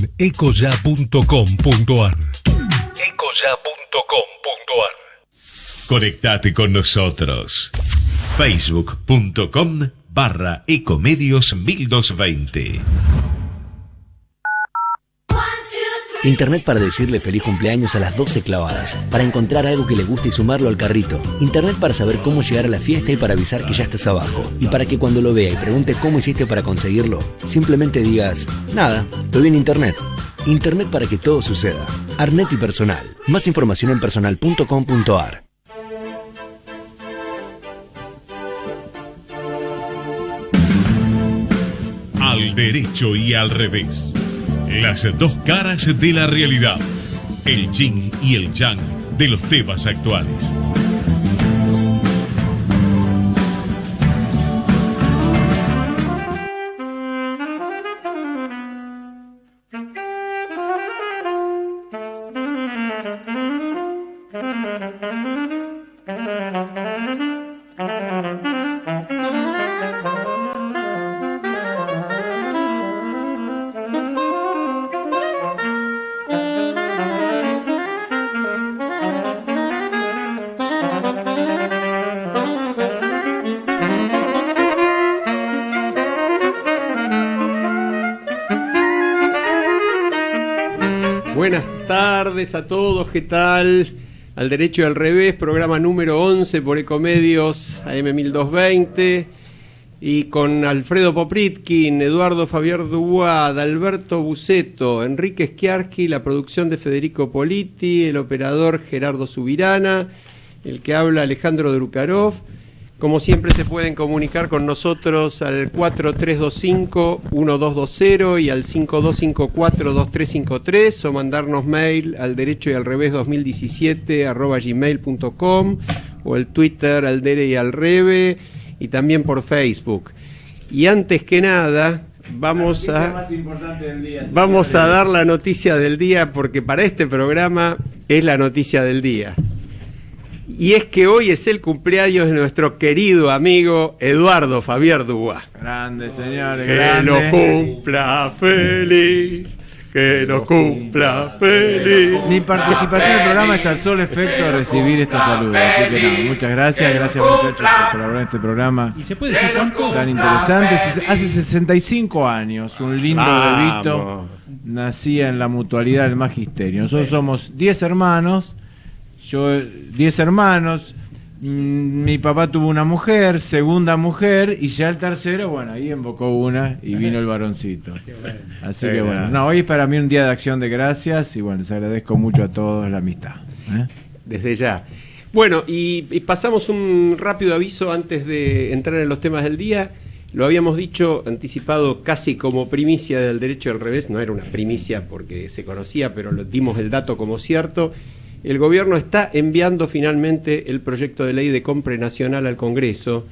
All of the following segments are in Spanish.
en ecoya.com.ar. Conectate con nosotros. Facebook.com/Ecomedios1220. Internet para decirle feliz cumpleaños a las 12 clavadas, para encontrar algo que le guste y sumarlo al carrito. Internet para saber cómo llegar a la fiesta y para avisar que ya estás abajo. Y para que cuando lo vea y pregunte cómo hiciste para conseguirlo, simplemente digas, nada, estoy en Internet. Internet para que todo suceda. Arnet y Personal. Más información en personal.com.ar. Al derecho y al revés. Las dos caras de la realidad. El yin y el yang de los temas actuales. Buenas tardes a todos, ¿qué tal? Al derecho y al revés, programa número 11 por Ecomedios AM 1220 y con Alfredo Popritkin, Eduardo Fabián Dubois, Alberto Buceto, Enrique Schiarsky, la producción de Federico Politi, el operador Gerardo Subirana, el que habla Alejandro Drukarov. Como siempre se pueden comunicar con nosotros al 4325-1220 y al 5254-2353 o mandarnos mail al derecho y al revés 2017 @gmail.com o el Twitter al dere y al reve y también por Facebook. Y antes que nada vamos a dar la noticia del día, porque para este programa es la noticia del día. Y es que hoy es el cumpleaños de nuestro querido amigo Eduardo Fabián Dubois. Grande, señores, que grande. nos cumpla feliz, que nos cumpla feliz. Mi participación en el programa es al solo efecto de recibir estos saludos. Así que nada, muchas gracias muchachos por colaborar en este programa. ¿Y se puede decir cuánto? Tan interesante. Hace 65 años, un lindo bebito nacía en la mutualidad del Magisterio. Nosotros somos 10 hermanos. 10 hermanos, mi papá tuvo una mujer, segunda mujer, y ya el tercero, bueno, ahí invocó una y vino el varoncito. Así que bueno, no, hoy es para mí un día de acción de gracias y bueno, les agradezco mucho a todos la amistad. Desde ya. Bueno, y pasamos un rápido aviso antes de entrar en los temas del día. Lo habíamos dicho, anticipado casi como primicia del derecho al revés, no era una primicia porque se conocía, pero dimos el dato como cierto. El gobierno está enviando finalmente el proyecto de ley de compra nacional al Congreso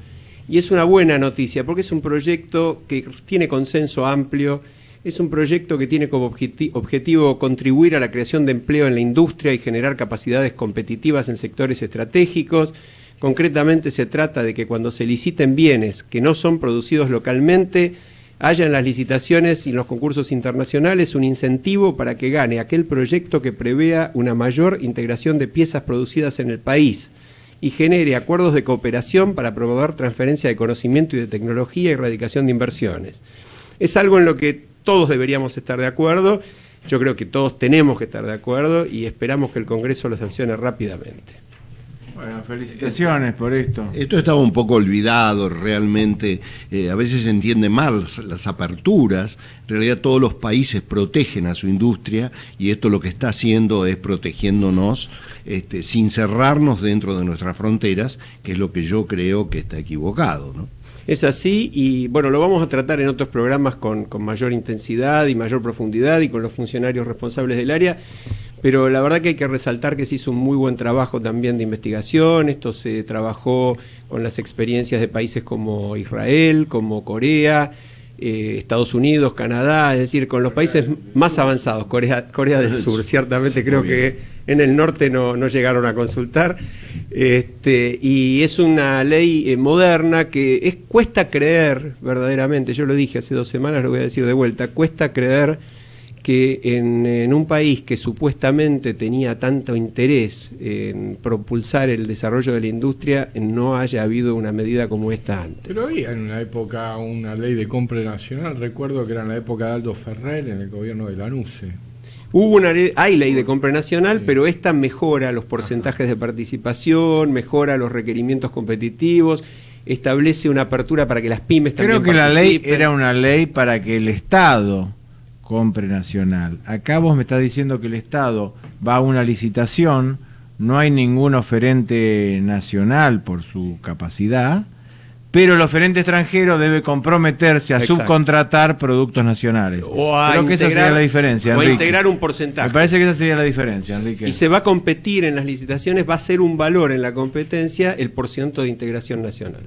y es una buena noticia porque es un proyecto que tiene consenso amplio, es un proyecto que tiene como objetivo contribuir a la creación de empleo en la industria y generar capacidades competitivas en sectores estratégicos. Concretamente se trata de que cuando se liciten bienes que no son producidos localmente, haya en las licitaciones y en los concursos internacionales un incentivo para que gane aquel proyecto que prevea una mayor integración de piezas producidas en el país y genere acuerdos de cooperación para promover transferencia de conocimiento y de tecnología y erradicación de inversiones. Es algo en lo que todos deberíamos estar de acuerdo, yo creo que todos tenemos que estar de acuerdo y esperamos que el Congreso lo sancione rápidamente. Bueno, felicitaciones por esto. Esto estaba un poco olvidado realmente, a veces se entiende mal las aperturas, en realidad todos los países protegen a su industria y esto lo que está haciendo es protegiéndonos sin cerrarnos dentro de nuestras fronteras, que es lo que yo creo que está equivocado, ¿no? Es así y bueno, lo vamos a tratar en otros programas con mayor intensidad y mayor profundidad y con los funcionarios responsables del área, pero la verdad que hay que resaltar que se hizo un muy buen trabajo también de investigación. Esto se trabajó con las experiencias de países como Israel, como Corea, Estados Unidos, Canadá, es decir, con los países más avanzados, Corea del Sur, ciertamente creo que en el norte no llegaron a consultar, y es una ley moderna que cuesta creer verdaderamente, yo lo dije hace 2 semanas, lo voy a decir de vuelta, cuesta creer que en un país que supuestamente tenía tanto interés en propulsar el desarrollo de la industria no haya habido una medida como esta antes. Pero había en una época una ley de compra nacional, recuerdo que era en la época de Aldo Ferrer, en el gobierno de Lanuse. Hay ley de compra nacional, sí, pero esta mejora los porcentajes de participación, mejora los requerimientos competitivos, establece una apertura para que las pymes también participen. Creo que la ley era una ley para que el Estado compre nacional. Acá vos me estás diciendo que el Estado va a una licitación, no hay ningún oferente nacional por su capacidad, pero el oferente extranjero debe comprometerse a subcontratar productos nacionales. Creo que esa sería la diferencia, Enrique. O a integrar un porcentaje. Me parece que esa sería la diferencia, Enrique. Y se va a competir en las licitaciones, va a ser un valor en la competencia el porcentaje de integración nacional.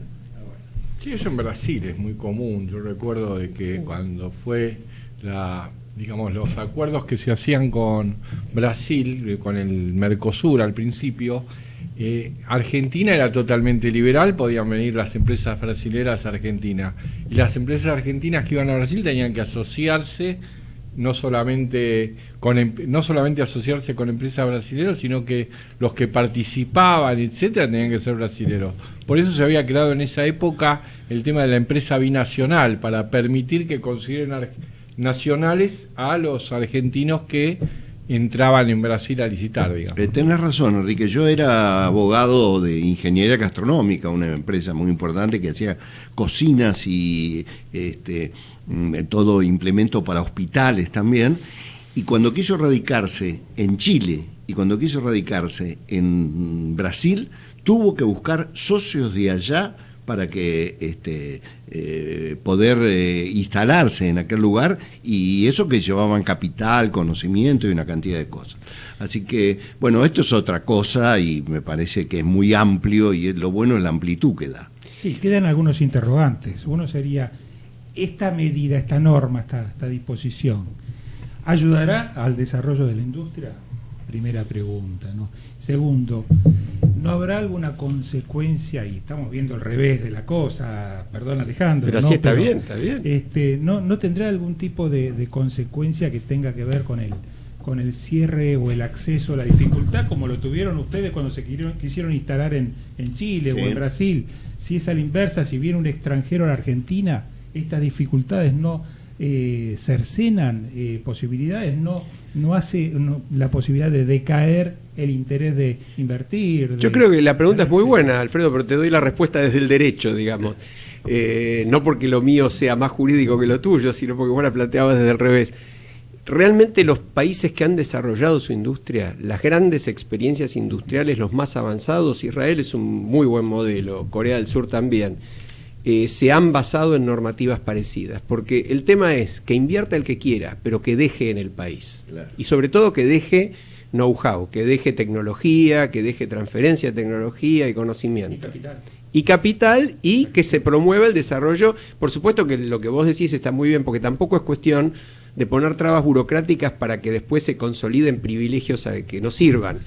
Sí, eso en Brasil es muy común. Yo recuerdo de que cuando fue los acuerdos que se hacían con Brasil, con el Mercosur al principio, Argentina era totalmente liberal, podían venir las empresas brasileras a Argentina, y las empresas argentinas que iban a Brasil tenían que asociarse no solamente asociarse con empresas brasileras, sino que los que participaban, etcétera, tenían que ser brasileros. Por eso se había creado en esa época el tema de la empresa binacional, para permitir que consideren nacionales a los argentinos que entraban en Brasil a licitar, digamos. Tenés razón, Enrique. Yo era abogado de ingeniería gastronómica, una empresa muy importante que hacía cocinas y todo implemento para hospitales también. Y cuando quiso radicarse en Chile y cuando quiso radicarse en Brasil, tuvo que buscar socios de allá para que poder instalarse en aquel lugar, y eso que llevaban capital, conocimiento y una cantidad de cosas. Así que, bueno, esto es otra cosa y me parece que es muy amplio, y lo bueno es la amplitud que da. Sí, quedan algunos interrogantes. Uno sería, esta medida, esta norma, esta disposición, ¿ayudará al desarrollo de la industria? Primera pregunta, ¿no? Segundo, ¿no habrá alguna consecuencia? Y estamos viendo el revés de la cosa, perdón Alejandro. Pero ¿no? así está bien. ¿No tendrá algún tipo de consecuencia que tenga que ver con el cierre o el acceso a la dificultad, como lo tuvieron ustedes cuando se quisieron instalar en Chile, sí, o en Brasil? Si es a la inversa, si viene un extranjero a la Argentina, estas dificultades no cercenan posibilidades, no hace la posibilidad de decaer el interés de invertir. Yo creo que la pregunta es muy buena, Alfredo, pero te doy la respuesta desde el derecho, digamos. No porque lo mío sea más jurídico que lo tuyo, sino porque vos la planteabas desde el revés. Realmente los países que han desarrollado su industria, las grandes experiencias industriales, los más avanzados, Israel es un muy buen modelo, Corea del Sur también, se han basado en normativas parecidas, porque el tema es que invierta el que quiera, pero que deje en el país. Claro. Y sobre todo que deje know-how, que deje tecnología, que deje transferencia de tecnología y conocimiento. Y capital, y que se promueva el desarrollo. Por supuesto que lo que vos decís está muy bien, porque tampoco es cuestión de poner trabas burocráticas para que después se consoliden privilegios que no sirvan.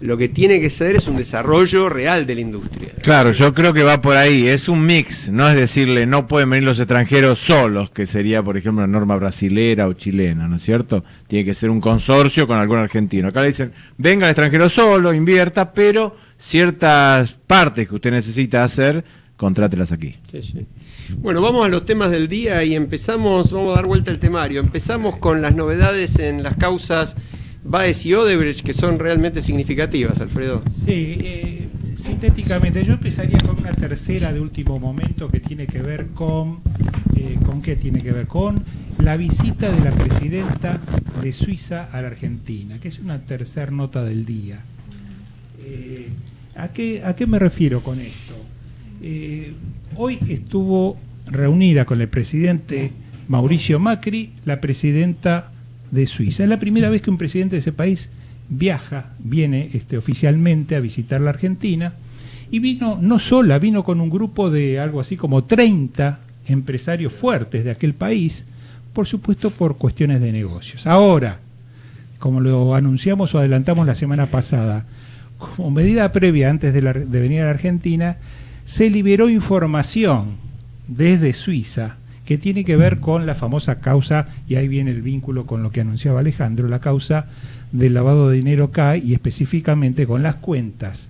Lo que tiene que ser es un desarrollo real de la industria. Claro, yo creo que va por ahí, es un mix, no es decirle no pueden venir los extranjeros solos, que sería por ejemplo una norma brasilera o chilena, ¿no es cierto? Tiene que ser un consorcio con algún argentino. Acá le dicen, venga el extranjero solo, invierta, pero ciertas partes que usted necesita hacer, contrátelas aquí. Sí, sí. Bueno, vamos a los temas del día y vamos a dar vuelta al temario. Empezamos con las novedades en las causas Baez y Odebrecht, que son realmente significativas, Alfredo. Sí, sintéticamente, yo empezaría con una tercera de último momento que tiene que ver con ¿qué tiene que ver? Con la visita de la presidenta de Suiza a la Argentina, que es una tercera nota del día. ¿A qué me refiero con esto? Hoy estuvo reunida con el presidente Mauricio Macri, la presidenta de Suiza. Es la primera vez que un presidente de ese país viene oficialmente a visitar la Argentina, y vino no sola, vino con un grupo de algo así como 30 empresarios fuertes de aquel país, por supuesto por cuestiones de negocios. Ahora, como lo anunciamos o adelantamos la semana pasada, como medida previa antes de venir a la Argentina, se liberó información desde Suiza que tiene que ver con la famosa causa, y ahí viene el vínculo con lo que anunciaba Alejandro, la causa del lavado de dinero CAE, y específicamente con las cuentas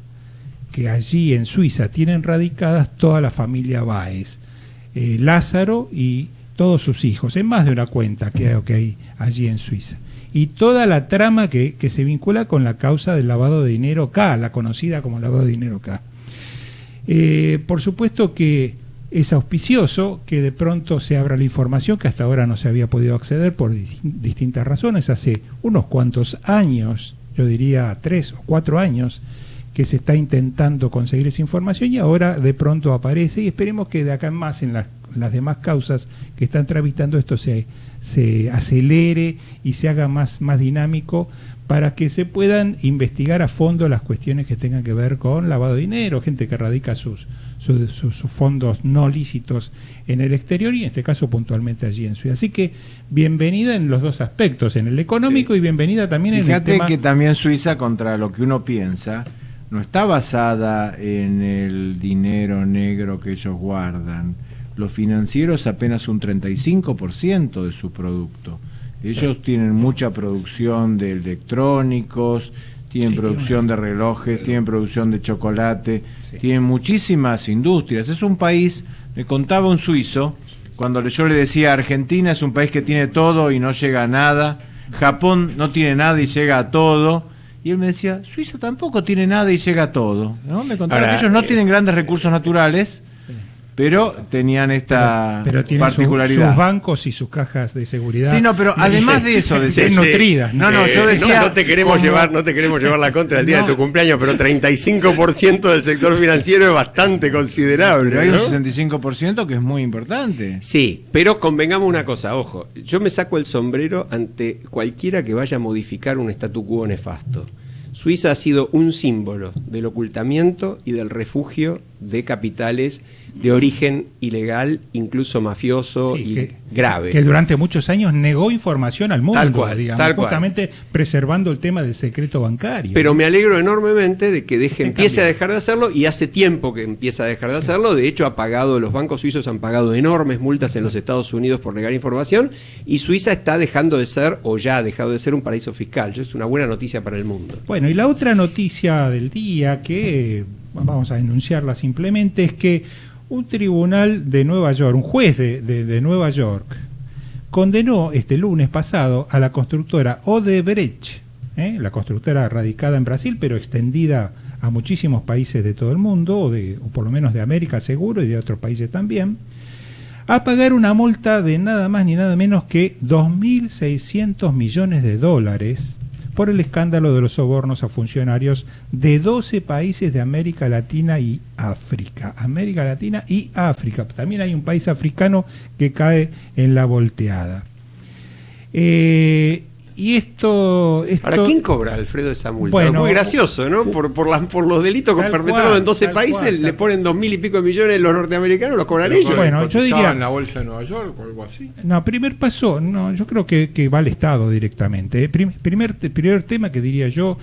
que allí en Suiza tienen radicadas toda la familia Báez, Lázaro y todos sus hijos, en más de una cuenta que hay allí en Suiza. Y toda la trama que se vincula con la causa del lavado de dinero K, la conocida como lavado de dinero K. Por supuesto que es auspicioso que de pronto se abra la información que hasta ahora no se había podido acceder por distintas razones. Hace unos cuantos años, yo diría 3 o 4 años, que se está intentando conseguir esa información y ahora de pronto aparece, y esperemos que de acá en más en las demás causas que están tramitando esto se acelere y se haga más dinámico para que se puedan investigar a fondo las cuestiones que tengan que ver con lavado de dinero, gente que radica sus fondos no lícitos en el exterior y en este caso puntualmente allí en Suiza. Así que bienvenida en los dos aspectos, en el económico y bienvenida también en el tema... Fíjate que también Suiza, contra lo que uno piensa, no está basada en el dinero negro que ellos guardan. Los financieros apenas un 35% de su producto. Ellos tienen mucha producción de electrónicos, tienen producción de relojes, tienen producción de chocolate, tienen muchísimas industrias. Es un país, me contaba un suizo, cuando yo le decía Argentina es un país que tiene todo y no llega a nada, Japón no tiene nada y llega a todo, y él me decía, Suiza tampoco tiene nada y llega a todo, ¿no? Me contaba que ellos no tienen grandes recursos naturales, pero tenían esta pero tienen particularidad. Sus bancos y sus cajas de seguridad. Sí, no, pero además de eso, nutridas. Yo decía, no te queremos llevar la contra el día de tu cumpleaños, pero 35% del sector financiero es bastante considerable. Pero hay ¿no? un 65% que es muy importante. Sí, pero convengamos una cosa, ojo, yo me saco el sombrero ante cualquiera que vaya a modificar un statu quo nefasto. Suiza ha sido un símbolo del ocultamiento y del refugio de capitales de origen ilegal, incluso mafioso y grave. Que durante muchos años negó información al mundo, tal cual, digamos, justamente preservando el tema del secreto bancario. Pero me alegro enormemente de que empiece a dejar de hacerlo, y hace tiempo que empieza a dejar de hacerlo. De hecho, los bancos suizos han pagado enormes multas en los Estados Unidos por negar información, y Suiza está dejando de ser, o ya ha dejado de ser, un paraíso fiscal. Eso es una buena noticia para el mundo. Bueno, y la otra noticia del día, que vamos a denunciarla simplemente, es que un tribunal de Nueva York, un juez de Nueva York, condenó este lunes pasado a la constructora Odebrecht, la constructora radicada en Brasil, pero extendida a muchísimos países de todo el mundo, o por lo menos de América seguro, y de otros países también, a pagar una multa de nada más ni nada menos que $2.600 millones por el escándalo de los sobornos a funcionarios de 12 países de América Latina y África. América Latina y África. También hay un país africano que cae en la volteada. Y esto... ¿Para quién cobra, Alfredo, esa multa? Bueno, es muy gracioso, ¿no? Por los delitos perpetrados en 12 países, le ponen 2.000 y pico millones los norteamerinos, los cobran ellos. Bueno, yo diría... en la bolsa de Nueva York o algo así. No, primer paso, no, yo creo que va al Estado directamente. Primer tema que diría yo,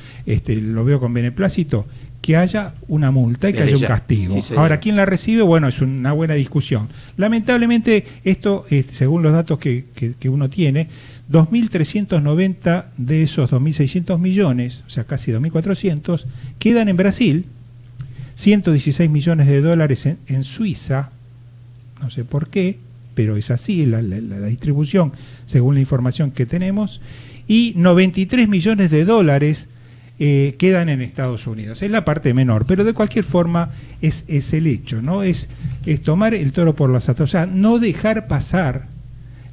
lo veo con beneplácito, que haya una multa y que haya un castigo. Sí, ahora, ¿quién la recibe? Bueno, es una buena discusión. Lamentablemente, esto, según los datos que uno tiene, 2.390 de esos 2.600 millones, o sea, casi 2.400, quedan en Brasil, 116 millones de dólares en Suiza, no sé por qué, pero es así la distribución según la información que tenemos, y 93 millones de dólares quedan en Estados Unidos. Es la parte menor, pero de cualquier forma es el hecho, ¿no? Es tomar el toro por las astas, o sea, no dejar pasar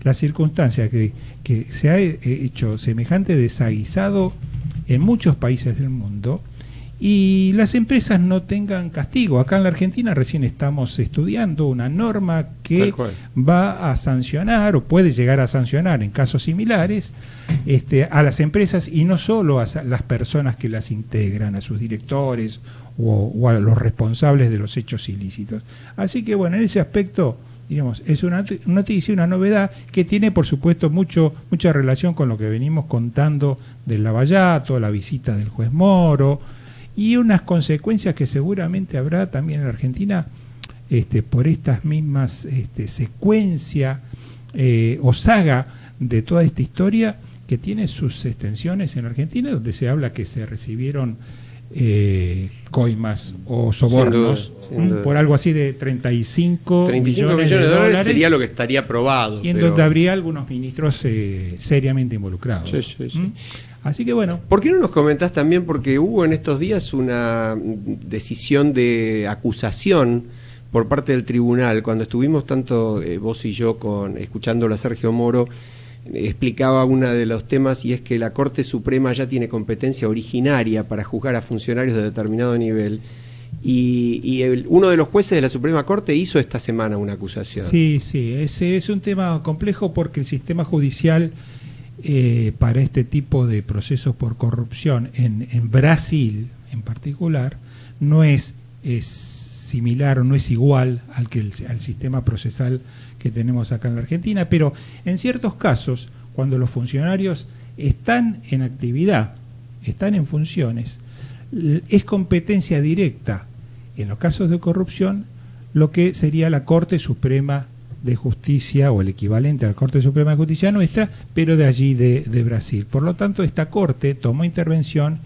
la circunstancia que se ha hecho semejante desaguisado en muchos países del mundo y las empresas no tengan castigo. Acá en la Argentina recién estamos estudiando una norma que va a sancionar o puede llegar a sancionar en casos similares a las empresas, y no solo a las personas que las integran, a sus directores o a los responsables de los hechos ilícitos. Así que bueno, en ese aspecto, digamos, es una noticia, una novedad que tiene, por supuesto, mucha relación con lo que venimos contando del Lavallato, la visita del juez Moro, y unas consecuencias que seguramente habrá también en la Argentina por estas mismas secuencia o saga de toda esta historia que tiene sus extensiones en Argentina, donde se habla que se recibieron coimas o sobornos sin duda. Por algo así de 35 millones de dólares sería lo que estaría probado. Y en donde habría algunos ministros seriamente involucrados. Sí. Así que bueno. ¿Por qué no nos comentás también? Porque hubo en estos días una decisión de acusación por parte del tribunal. Cuando estuvimos tanto vos y yo escuchándolo a Sergio Moro, explicaba uno de los temas, y es que la Corte Suprema ya tiene competencia originaria para juzgar a funcionarios de determinado nivel, y uno de los jueces de la Suprema Corte hizo esta semana una acusación. Sí, ese es un tema complejo porque el sistema judicial para este tipo de procesos por corrupción en Brasil en particular no es similar o no es igual al sistema procesal que tenemos acá en la Argentina, pero en ciertos casos, cuando los funcionarios están en actividad, están en funciones, es competencia directa, en los casos de corrupción, lo que sería la Corte Suprema de Justicia, o el equivalente a la Corte Suprema de Justicia nuestra, pero de allí de Brasil. Por lo tanto, esta Corte tomó intervención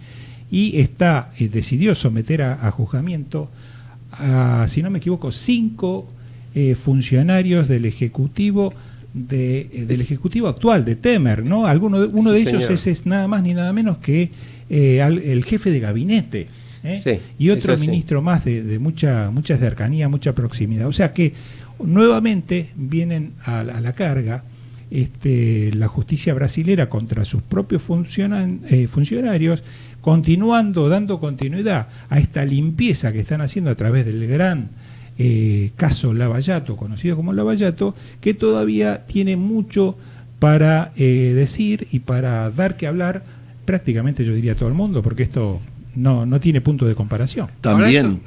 y decidió someter a juzgamiento a, si no me equivoco, 5 funcionarios del Ejecutivo del Ejecutivo actual, de Temer, ¿no? Uno de ellos es nada más ni nada menos que el jefe de gabinete, sí, y otro ministro más de mucha cercanía, mucha proximidad. O sea que nuevamente vienen a la carga la justicia brasilera contra sus propios funcionarios, dando continuidad a esta limpieza que están haciendo a través del gran caso Lava-Jato, conocido como Lava-Jato, que todavía tiene mucho para decir y para dar que hablar prácticamente, yo diría, a todo el mundo, porque esto no tiene punto de comparación. También.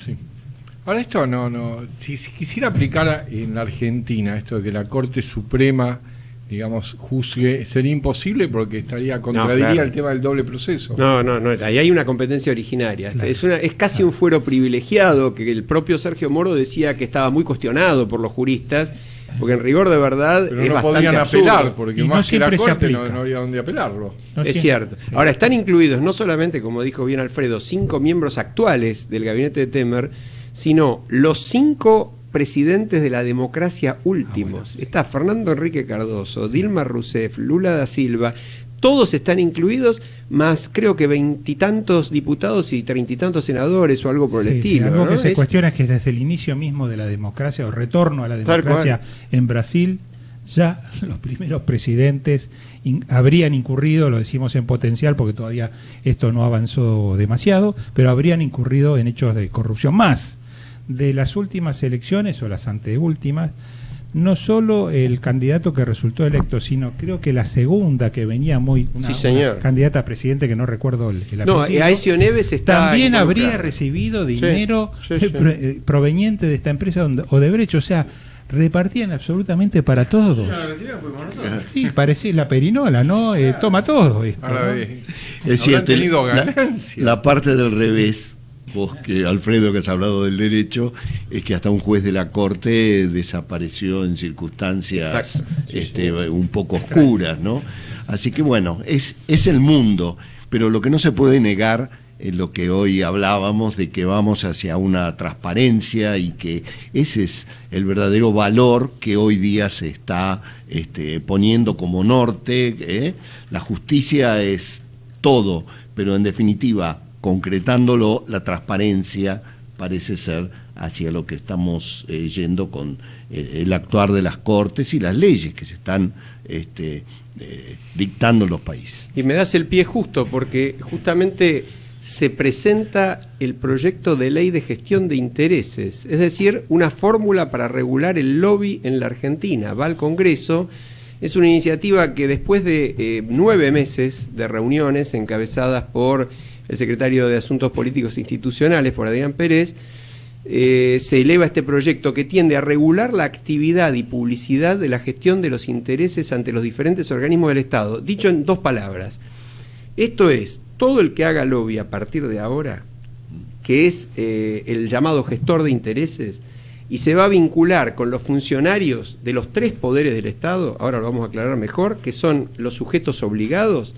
Ahora esto no. Si quisiera aplicar en la Argentina esto de que la Corte Suprema, digamos, juzgue, sería imposible porque contradiría el tema del doble proceso. No, ahí hay una competencia originaria. Claro. Es casi un fuero privilegiado, que el propio Sergio Moro decía que estaba muy cuestionado por los juristas, porque en rigor de verdad pero es no bastante podían absurdo. Apelar, porque y más no que la Corte no habría dónde apelarlo. Es cierto. Sí. Ahora, están incluidos no solamente, como dijo bien Alfredo, 5 miembros actuales del gabinete de Temer, sino los 5 presidentes de la democracia últimos. Está Fernando Enrique Cardoso, Dilma Rousseff, Lula da Silva, todos están incluidos, más creo que 20 y tantos diputados y 30 y tantos senadores o algo por el estilo. Algo ¿no? que se cuestiona es que desde el inicio mismo de la democracia o retorno a la democracia en Brasil, ya los primeros presidentes habrían incurrido, lo decimos en potencial porque todavía esto no avanzó demasiado, pero habrían incurrido en hechos de corrupción. Más de las últimas elecciones o las anteúltimas, no solo el candidato que resultó electo, sino creo que la segunda que venía una candidata a presidente que no recuerdo el apellido. No, Aécio Neves también habría recibido dinero proveniente de esta empresa Odebrecht, o sea, repartían absolutamente para todos. Sí, parecía la perinola, ¿no? Toma todo esto. Ahora, ¿no? Es cierto, la parte del revés. Vos, Alfredo, que has hablado del derecho, es que hasta un juez de la Corte desapareció en circunstancias un poco oscuras, ¿no? Así que bueno, es el mundo, pero lo que no se puede negar es lo que hoy hablábamos, de que vamos hacia una transparencia y que ese es el verdadero valor que hoy día se está poniendo como norte. La justicia es todo, pero en definitiva, concretándolo, la transparencia parece ser hacia lo que estamos yendo con el actuar de las Cortes y las leyes que se están dictando en los países. Y me das el pie justo, porque justamente se presenta el proyecto de ley de gestión de intereses, es decir, una fórmula para regular el lobby en la Argentina. Va al Congreso. Es una iniciativa que después de 9 meses de reuniones encabezadas por el secretario de Asuntos Políticos e Institucionales, por Adrián Pérez, se eleva este proyecto que tiende a regular la actividad y publicidad de la gestión de los intereses ante los diferentes organismos del Estado. Dicho en 2 palabras, esto es, todo el que haga lobby a partir de ahora, que es el llamado gestor de intereses, y se va a vincular con los funcionarios de los 3 poderes del Estado, ahora lo vamos a aclarar mejor, que son los sujetos obligados,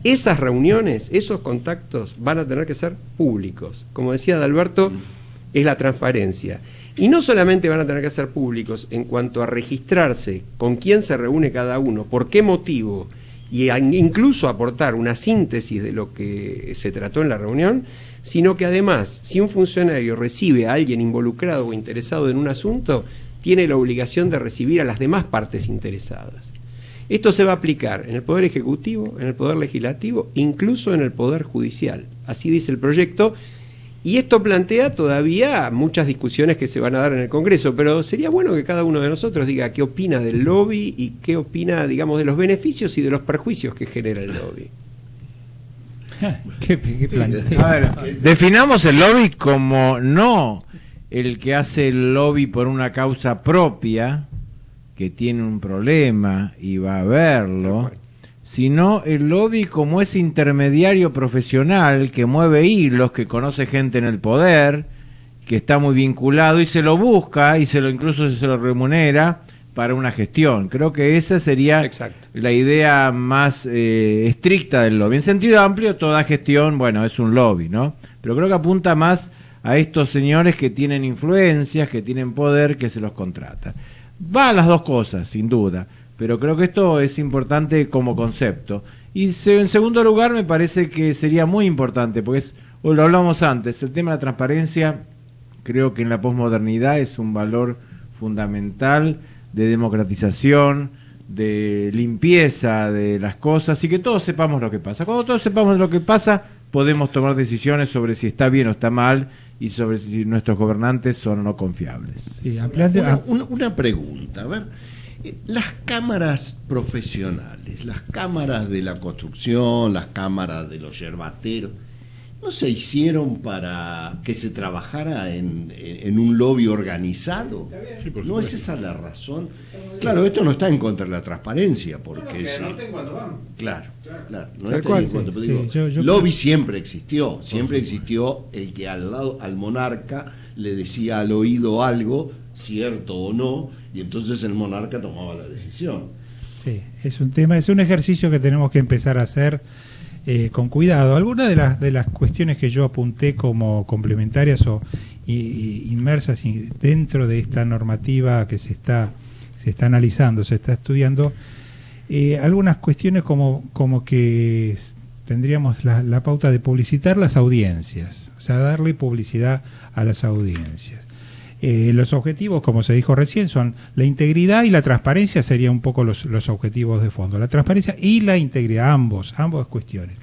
esas reuniones, esos contactos van a tener que ser públicos. Como decía Adalberto, es la transparencia. Y no solamente van a tener que ser públicos en cuanto a registrarse con quién se reúne cada uno, por qué motivo, y incluso aportar una síntesis de lo que se trató en la reunión, sino que además, si un funcionario recibe a alguien involucrado o interesado en un asunto, tiene la obligación de recibir a las demás partes interesadas. Esto se va a aplicar en el Poder Ejecutivo, en el Poder Legislativo, incluso en el Poder Judicial. Así dice el proyecto, y esto plantea todavía muchas discusiones que se van a dar en el Congreso, pero sería bueno que cada uno de nosotros diga qué opina del lobby y qué opina, digamos, de los beneficios y de los perjuicios que genera el lobby. ¿Qué planteo? A ver, definamos el lobby como no el que hace el lobby por una causa propia, que tiene un problema y va a verlo, sino el lobby como ese intermediario profesional que mueve hilos, que conoce gente en el poder, que está muy vinculado y se lo busca y incluso se lo remunera para una gestión. Creo que esa sería la idea más estricta del lobby. En sentido amplio, toda gestión, bueno, es un lobby, ¿no? Pero creo que apunta más a estos señores que tienen influencias, que tienen poder, que se los contrata. Va a las dos cosas, sin duda, pero creo que esto es importante como concepto. Y en segundo lugar, me parece que sería muy importante, porque lo hablamos antes, el tema de la transparencia, creo que en la posmodernidad es un valor fundamental de democratización, de limpieza de las cosas, y que todos sepamos lo que pasa. Cuando todos sepamos lo que pasa, podemos tomar decisiones sobre si está bien o está mal, y sobre si nuestros gobernantes son o no confiables. Sí, una pregunta, a ver, las cámaras profesionales, las cámaras de la construcción, las cámaras de los yerbateros, ¿no se hicieron para que se trabajara en un lobby organizado? Sí, ¿No es esa la razón? Claro, esto no está en contra de la transparencia, porque no, anoten cuando van. Claro, no Tal está cual, en contra, sí, pero digo, yo lobby creo... siempre existió el que al monarca le decía al oído algo, cierto o no, y entonces el monarca tomaba la decisión. Sí, es un ejercicio que tenemos que empezar a hacer con cuidado. Algunas de las cuestiones que yo apunté como complementarias o inmersas dentro de esta normativa que se está analizando, se está estudiando, algunas cuestiones como que tendríamos la pauta de publicitar las audiencias, o sea, darle publicidad a las audiencias. Los objetivos, como se dijo recién, son la integridad y la transparencia, serían un poco los objetivos de fondo. La transparencia y la integridad, ambas cuestiones.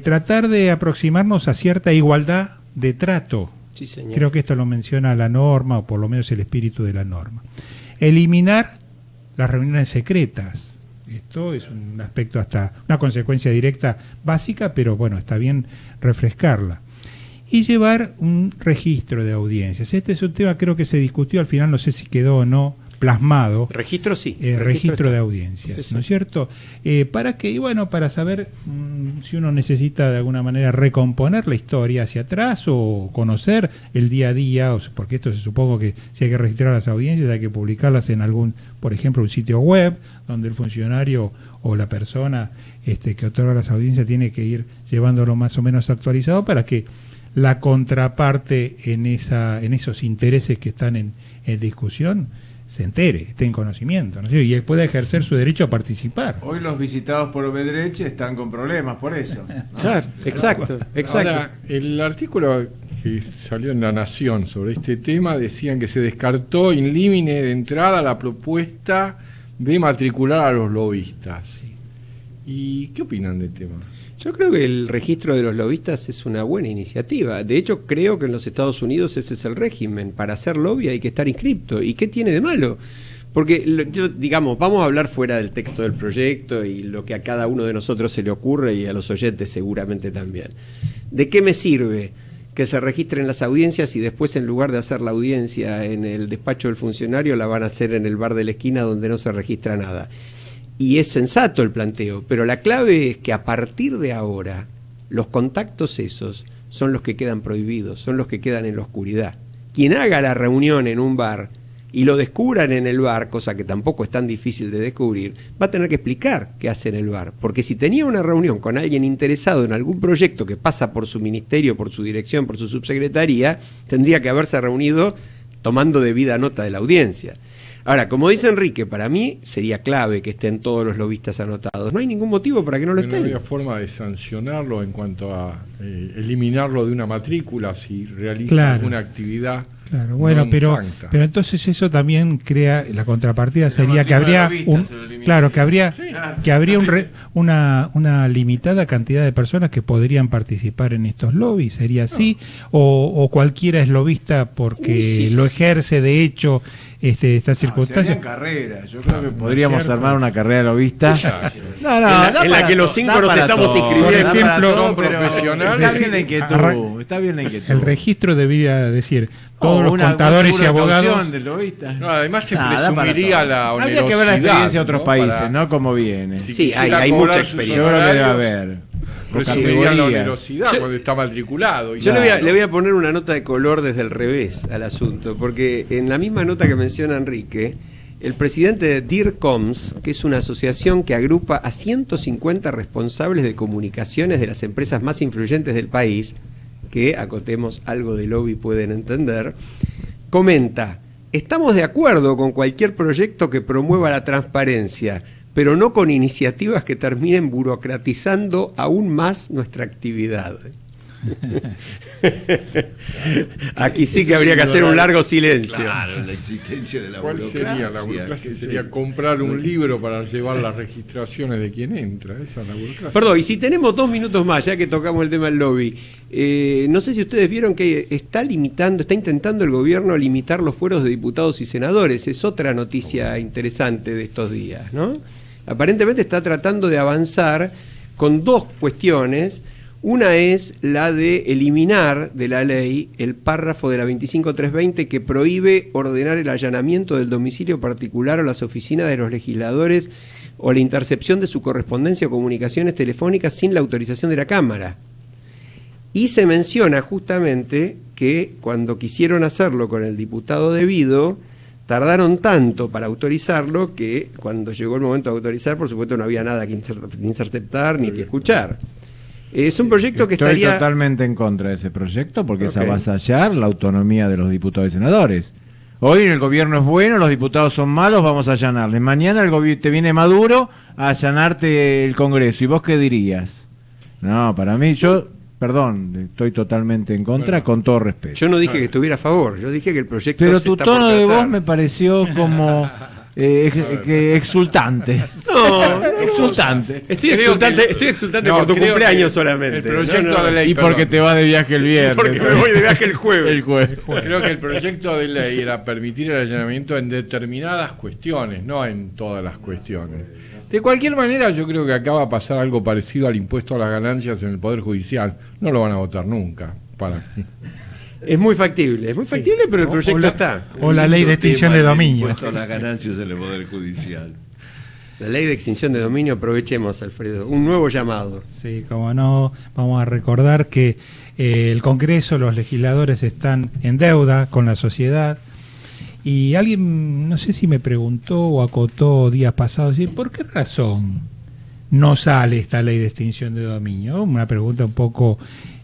Tratar de aproximarnos a cierta igualdad de trato. Sí, señor. Creo que esto lo menciona la norma, o por lo menos el espíritu de la norma. Eliminar las reuniones secretas. Esto es un aspecto, hasta una consecuencia directa básica, pero bueno, está bien refrescarla. Y llevar un registro de audiencias. Este es un tema, creo que se discutió al final, no sé si quedó o no plasmado. Registro sí. Registro de audiencias, sí. ¿No es cierto? Para que, bueno, para saber si uno necesita de alguna manera recomponer la historia hacia atrás o conocer el día a día, porque esto se supongo que si hay que registrar las audiencias hay que publicarlas en algún, por ejemplo, un sitio web donde el funcionario o la persona que otorga las audiencias tiene que ir llevándolo más o menos actualizado para que la contraparte en esos intereses que están en discusión se entere, esté en conocimiento, ¿no? Y él pueda ejercer su derecho a participar. Hoy los visitados por Obedreche están con problemas por eso, ¿no? Claro, exacto. Ahora, el artículo que salió en La Nación sobre este tema decían que se descartó in limine de entrada la propuesta de matricular a los lobistas. Sí. ¿Y qué opinan del tema? Yo creo que el registro de los lobistas es una buena iniciativa. De hecho, creo que en los Estados Unidos ese es el régimen. Para hacer lobby hay que estar inscripto. ¿Y qué tiene de malo? Porque, digamos, vamos a hablar fuera del texto del proyecto y lo que a cada uno de nosotros se le ocurre y a los oyentes seguramente también. ¿De qué me sirve que se registren las audiencias y después, en lugar de hacer la audiencia en el despacho del funcionario, la van a hacer en el bar de la esquina donde no se registra nada? Y es sensato el planteo, pero la clave es que a partir de ahora los contactos esos son los que quedan prohibidos, son los que quedan en la oscuridad. quien haga la reunión en un bar y lo descubran en el bar, cosa que tampoco es tan difícil de descubrir, va a tener que explicar qué hace en el bar. Porque si tenía una reunión con alguien interesado en algún proyecto que pasa por su ministerio, por su dirección, por su subsecretaría, tendría que haberse reunido tomando debida nota de la audiencia. Ahora, como dice Enrique, para mí sería clave que estén todos los lobistas anotados. No hay ningún motivo para que no lo estén. No había forma de sancionarlo en cuanto a eliminarlo de una matrícula si realiza alguna actividad. Claro, bueno, pero entonces eso también crea, la contrapartida sería que habría una limitada cantidad de personas que podrían participar en estos lobbies, sería así, o cualquiera es lobista porque lo ejerce de hecho estas circunstancias. Carreras, yo creo que podríamos armar una carrera de lobista. En la que los 5 nos estamos inscribiendo. Por ejemplo, son profesionales. Está bien la inquietud. El registro debería decir todos los contadores y abogados. No, además se presumiría la onerosidad. Habría que ver la experiencia de otros ¿no? países, ¿no? Cómo viene. Sí, hay mucha experiencia. Yo creo que debe haber. Presumiría la onerosidad cuando está matriculado. Yo le voy a poner una nota de color desde el revés al asunto, porque en la misma nota que menciona Enrique, el presidente de DIRCOMS, que es una asociación que agrupa a 150 responsables de comunicaciones de las empresas más influyentes del país, que, acotemos, algo de lobby pueden entender, comenta: estamos de acuerdo con cualquier proyecto que promueva la transparencia, pero no con iniciativas que terminen burocratizando aún más nuestra actividad. Aquí sí que habría que hacer un largo silencio. Claro, la existencia de la burocracia. ¿Cuál sería la burocracia? Sería comprar un libro para llevar las registraciones de quien entra. Esa es la burocracia. Perdón, y si tenemos 2 minutos más, ya que tocamos el tema del lobby, no sé si ustedes vieron que está intentando el gobierno limitar los fueros de diputados y senadores. Es otra noticia interesante de estos días, ¿no? Aparentemente está tratando de avanzar con 2 cuestiones. Una es la de eliminar de la ley el párrafo de la 25320 que prohíbe ordenar el allanamiento del domicilio particular o las oficinas de los legisladores o la intercepción de su correspondencia o comunicaciones telefónicas sin la autorización de la Cámara. Y se menciona justamente que cuando quisieron hacerlo con el diputado debido, tardaron tanto para autorizarlo que cuando llegó el momento de autorizar, por supuesto, no había nada que interceptar ni que escuchar. Es un proyecto que Estoy totalmente en contra de ese proyecto porque es avasallar la autonomía de los diputados y senadores. Hoy el gobierno es bueno, los diputados son malos, vamos a allanarles. Mañana te viene Maduro a allanarte el Congreso. ¿Y vos qué dirías? No, para mí, perdón, estoy totalmente en contra, con todo respeto. Yo no dije que estuviera a favor, yo dije que el proyecto Pero tu tono de voz me pareció como exultante. No, exultante. Estoy exultante por tu cumpleaños solamente. El proyecto de ley, y porque te vas de viaje el viernes. Porque me voy de viaje el jueves. Creo que el proyecto de ley era permitir el allanamiento en determinadas cuestiones, no en todas las cuestiones. De cualquier manera, yo creo que acá va a pasar algo parecido al impuesto a las ganancias en el Poder Judicial. No lo van a votar nunca. Es muy factible, pero el proyecto está. O la ley de extinción de dominio. Impuesto a las ganancias en el Poder Judicial. La ley de extinción de dominio, aprovechemos, Alfredo, un nuevo llamado. Sí, como no, vamos a recordar que el Congreso, los legisladores están en deuda con la sociedad. Y alguien, no sé si me preguntó o acotó días pasados, ¿por qué razón no sale esta ley de extinción de dominio? Una pregunta un poco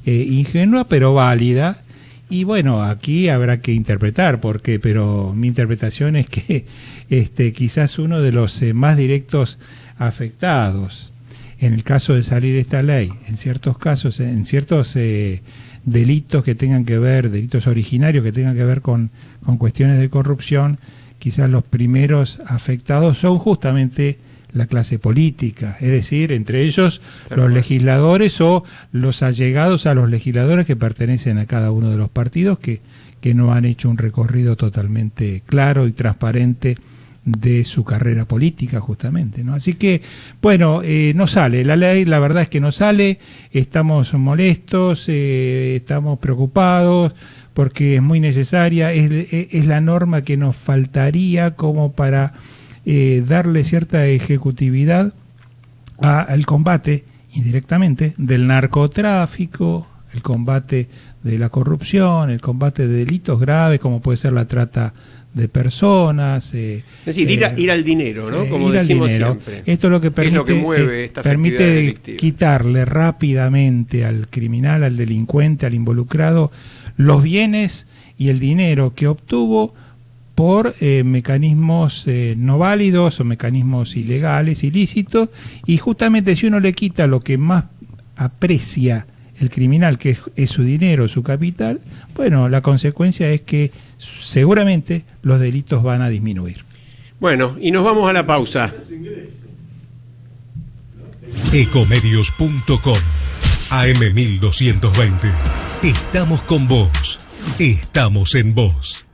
ingenua, pero válida. Y bueno, aquí habrá que interpretar por qué, pero mi interpretación es que quizás uno de los más directos afectados en el caso de salir esta ley, en ciertos casos, en ciertos delitos que tengan que ver, delitos originarios que tengan que ver con cuestiones de corrupción, quizás los primeros afectados son justamente la clase política, es decir, entre ellos los legisladores o los allegados a los legisladores que pertenecen a cada uno de los partidos que no han hecho un recorrido totalmente claro y transparente de su carrera política justamente, ¿no? Así que, bueno, no sale, la ley la verdad es que no sale, estamos molestos, estamos preocupados porque es muy necesaria, es la norma que nos faltaría como para darle cierta ejecutividad al combate indirectamente del narcotráfico, el combate de la corrupción, el combate de delitos graves como puede ser la trata de personas. Es decir, ir al dinero, ¿no? Como ir decimos al dinero. siempre. Esto es lo que permite, es lo que mueve estas actividades permite delictivas. quitarle rápidamente al criminal, al delincuente, al involucrado, los bienes y el dinero que obtuvo por mecanismos no válidos o mecanismos ilegales, ilícitos, y justamente si uno le quita lo que más aprecia el criminal, que es su dinero, su capital, bueno, la consecuencia es que seguramente los delitos van a disminuir. Bueno, y nos vamos a la pausa. Ecomedios.com AM1220. Estamos con vos. Estamos en vos.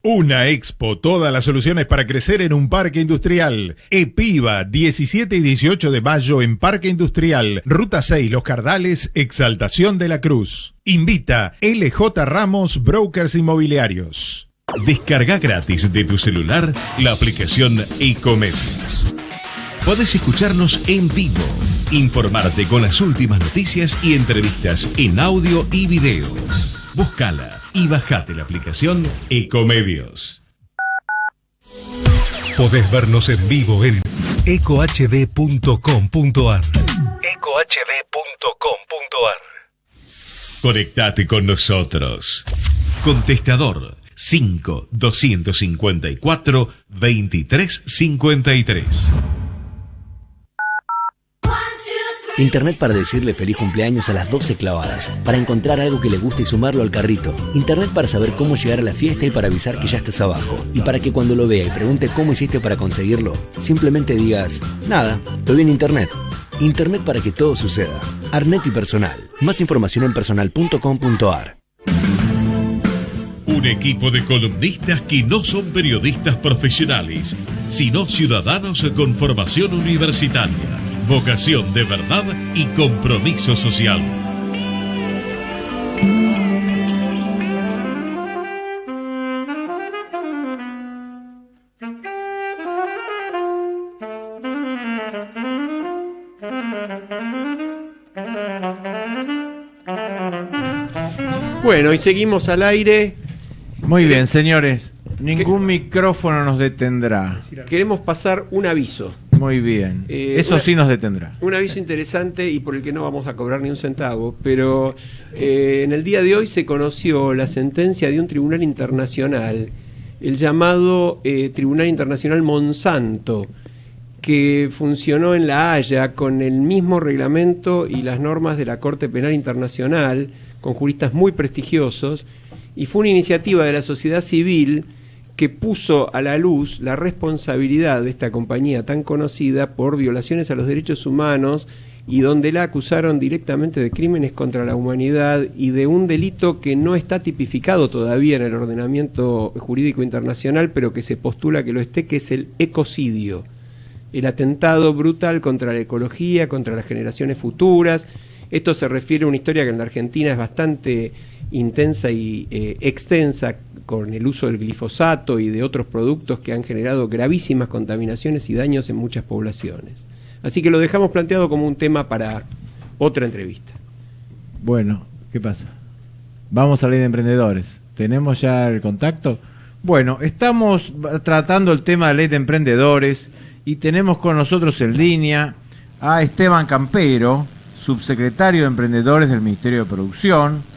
Una expo, todas las soluciones para crecer en un parque industrial. EPIVA, 17 y 18 de mayo en Parque Industrial, Ruta 6, Los Cardales, Exaltación de la Cruz. Invita LJ Ramos, Brokers Inmobiliarios. Descarga gratis de tu celular la aplicación Ecomedios. Podés escucharnos en vivo, informarte con las últimas noticias y entrevistas en audio y video. Búscala y bajate la aplicación Ecomedios. Podés vernos en vivo en ecohd.com.ar. ecohd.com.ar. Conectate con nosotros. Contestador 5-254-2353. Internet para decirle feliz cumpleaños a las 12 clavadas, para encontrar algo que le guste y sumarlo al carrito. Internet para saber cómo llegar a la fiesta y para avisar que ya estás abajo. Y para que cuando lo vea y pregunte cómo hiciste para conseguirlo, simplemente digas, nada, lo vi en Internet. Internet para que todo suceda. Arnet y Personal. Más información en personal.com.ar. Un equipo de columnistas que no son periodistas profesionales, sino ciudadanos con formación universitaria, vocación de verdad y compromiso social. Bueno, y seguimos al aire. Muy bien, señores. Ningún micrófono nos detendrá. Queremos pasar un aviso. Muy bien. Eso sí nos detendrá. Un aviso interesante y por el que no vamos a cobrar ni un centavo, pero en el día de hoy se conoció la sentencia de un tribunal internacional, el llamado Tribunal Internacional Monsanto, que funcionó en La Haya con el mismo reglamento y las normas de la Corte Penal Internacional, con juristas muy prestigiosos, y fue una iniciativa de la sociedad civil que puso a la luz la responsabilidad de esta compañía tan conocida por violaciones a los derechos humanos y donde la acusaron directamente de crímenes contra la humanidad y de un delito que no está tipificado todavía en el ordenamiento jurídico internacional, pero que se postula que lo esté, que es el ecocidio, el atentado brutal contra la ecología, contra las generaciones futuras. Esto se refiere a una historia que en la Argentina es bastante intensa y extensa, con el uso del glifosato y de otros productos que han generado gravísimas contaminaciones y daños en muchas poblaciones. Así que lo dejamos planteado como un tema para otra entrevista. Bueno, ¿qué pasa? Vamos a Ley de Emprendedores. ¿Tenemos ya el contacto? Bueno, estamos tratando el tema de Ley de Emprendedores y tenemos con nosotros en línea a Esteban Campero, subsecretario de Emprendedores del Ministerio de Producción.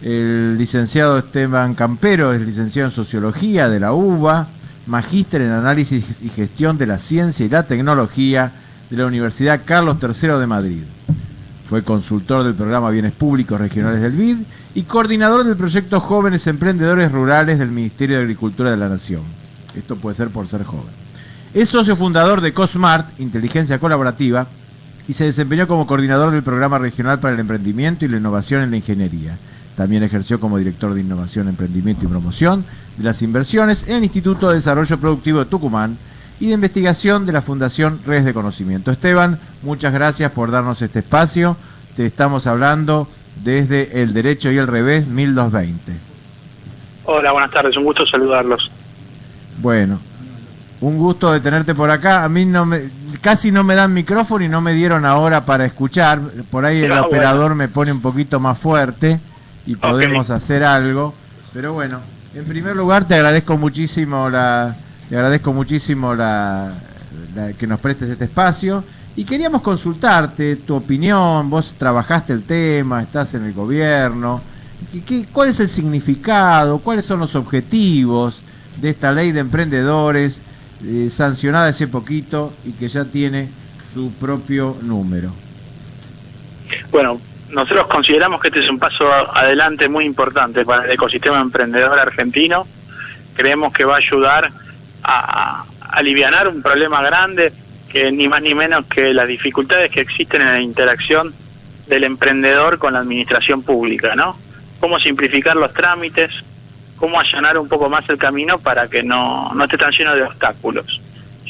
El licenciado Esteban Campero es licenciado en Sociología de la UBA, magíster en Análisis y Gestión de la Ciencia y la Tecnología de la Universidad Carlos III de Madrid. Fue consultor del programa Bienes Públicos Regionales del BID y coordinador del proyecto Jóvenes Emprendedores Rurales del Ministerio de Agricultura de la Nación. Esto puede ser por ser joven. Es socio fundador de COSMART, Inteligencia Colaborativa, y se desempeñó como coordinador del Programa Regional para el Emprendimiento y la Innovación en la Ingeniería. También ejerció como director de Innovación, Emprendimiento y Promoción de las Inversiones en el Instituto de Desarrollo Productivo de Tucumán y de Investigación de la Fundación Redes de Conocimiento. Esteban, muchas gracias por darnos este espacio. Te estamos hablando desde El Derecho y el Revés 1220. Hola, buenas tardes, un gusto saludarlos. Bueno, un gusto de tenerte por acá. A mí casi no me dan micrófono y no me dieron ahora para escuchar. Por ahí el operador me pone un poquito más fuerte y podemos hacer algo. Pero bueno, en primer lugar te agradezco muchísimo que nos prestes este espacio. Y queríamos consultarte tu opinión. Vos trabajaste el tema, estás en el gobierno. ¿Cuál es el significado? ¿Cuáles son los objetivos de esta ley de emprendedores sancionada hace poquito y que ya tiene su propio número? Bueno, nosotros consideramos que este es un paso adelante muy importante para el ecosistema emprendedor argentino. Creemos que va a ayudar a alivianar un problema grande, que ni más ni menos que las dificultades que existen en la interacción del emprendedor con la administración pública, ¿no? Cómo simplificar los trámites, cómo allanar un poco más el camino para que no esté tan lleno de obstáculos.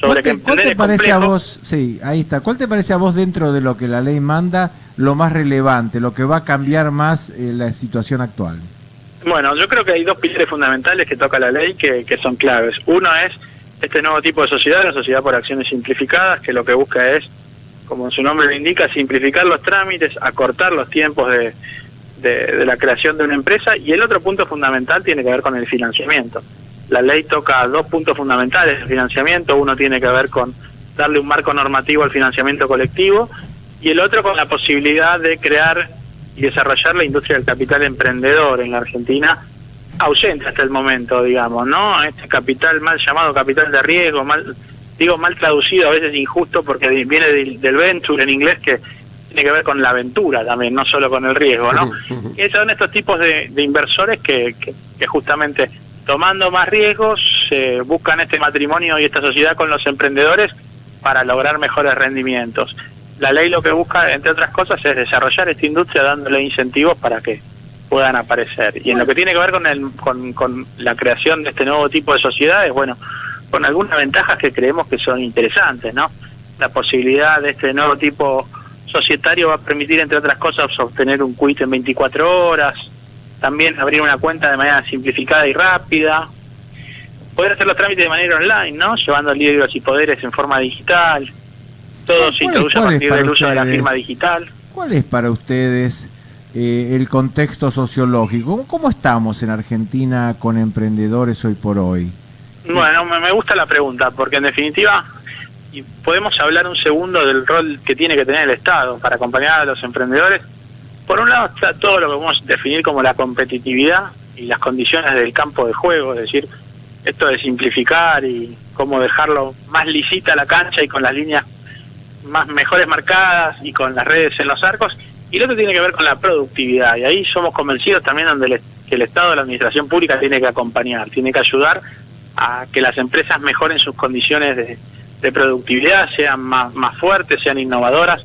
¿Cuál te parece a vos? Sí, ahí está. ¿Cuál te parece a vos, dentro de lo que la ley manda, lo más relevante, lo que va a cambiar más la situación actual? Bueno, yo creo que hay dos pilares fundamentales que toca la ley que son claves. Uno es este nuevo tipo de sociedad, la sociedad por acciones simplificadas, que lo que busca es, como su nombre lo indica, simplificar los trámites, acortar los tiempos de la creación de una empresa. Y el otro punto fundamental tiene que ver con el financiamiento. La ley toca dos puntos fundamentales del financiamiento. Uno tiene que ver con darle un marco normativo al financiamiento colectivo, y el otro con la posibilidad de crear y desarrollar la industria del capital emprendedor en la Argentina, ausente hasta el momento, digamos, ¿no? Este capital mal llamado capital de riesgo, mal traducido, a veces injusto, porque viene del venture en inglés, que tiene que ver con la aventura también, no solo con el riesgo, ¿no? Y son estos tipos de inversores que justamente, tomando más riesgos, buscan este matrimonio y esta sociedad con los emprendedores para lograr mejores rendimientos. La ley lo que busca, entre otras cosas, es desarrollar esta industria dándole incentivos para que puedan aparecer. Y en lo que tiene que ver con la creación de este nuevo tipo de sociedades, bueno, con algunas ventajas que creemos que son interesantes, ¿no? La posibilidad de este nuevo tipo societario va a permitir, entre otras cosas, obtener un quit en 24 horas, también abrir una cuenta de manera simplificada y rápida, poder hacer los trámites de manera online, ¿no? Llevando libros y poderes en forma digital. Todo se introduce a partir del uso de la firma digital. ¿Cuál es para ustedes el contexto sociológico? ¿Cómo estamos en Argentina con emprendedores hoy por hoy? Bueno, me gusta la pregunta, porque en definitiva, y podemos hablar un segundo del rol que tiene que tener el Estado para acompañar a los emprendedores. Por un lado está todo lo que podemos definir como la competitividad y las condiciones del campo de juego, es decir, esto de simplificar y cómo dejarlo más lisita la cancha y con las líneas mejores marcadas y con las redes en los arcos. Y lo otro tiene que ver con la productividad, y ahí somos convencidos también que el Estado, la administración pública, tiene que acompañar, tiene que ayudar a que las empresas mejoren sus condiciones de productividad, sean más fuertes, sean innovadoras.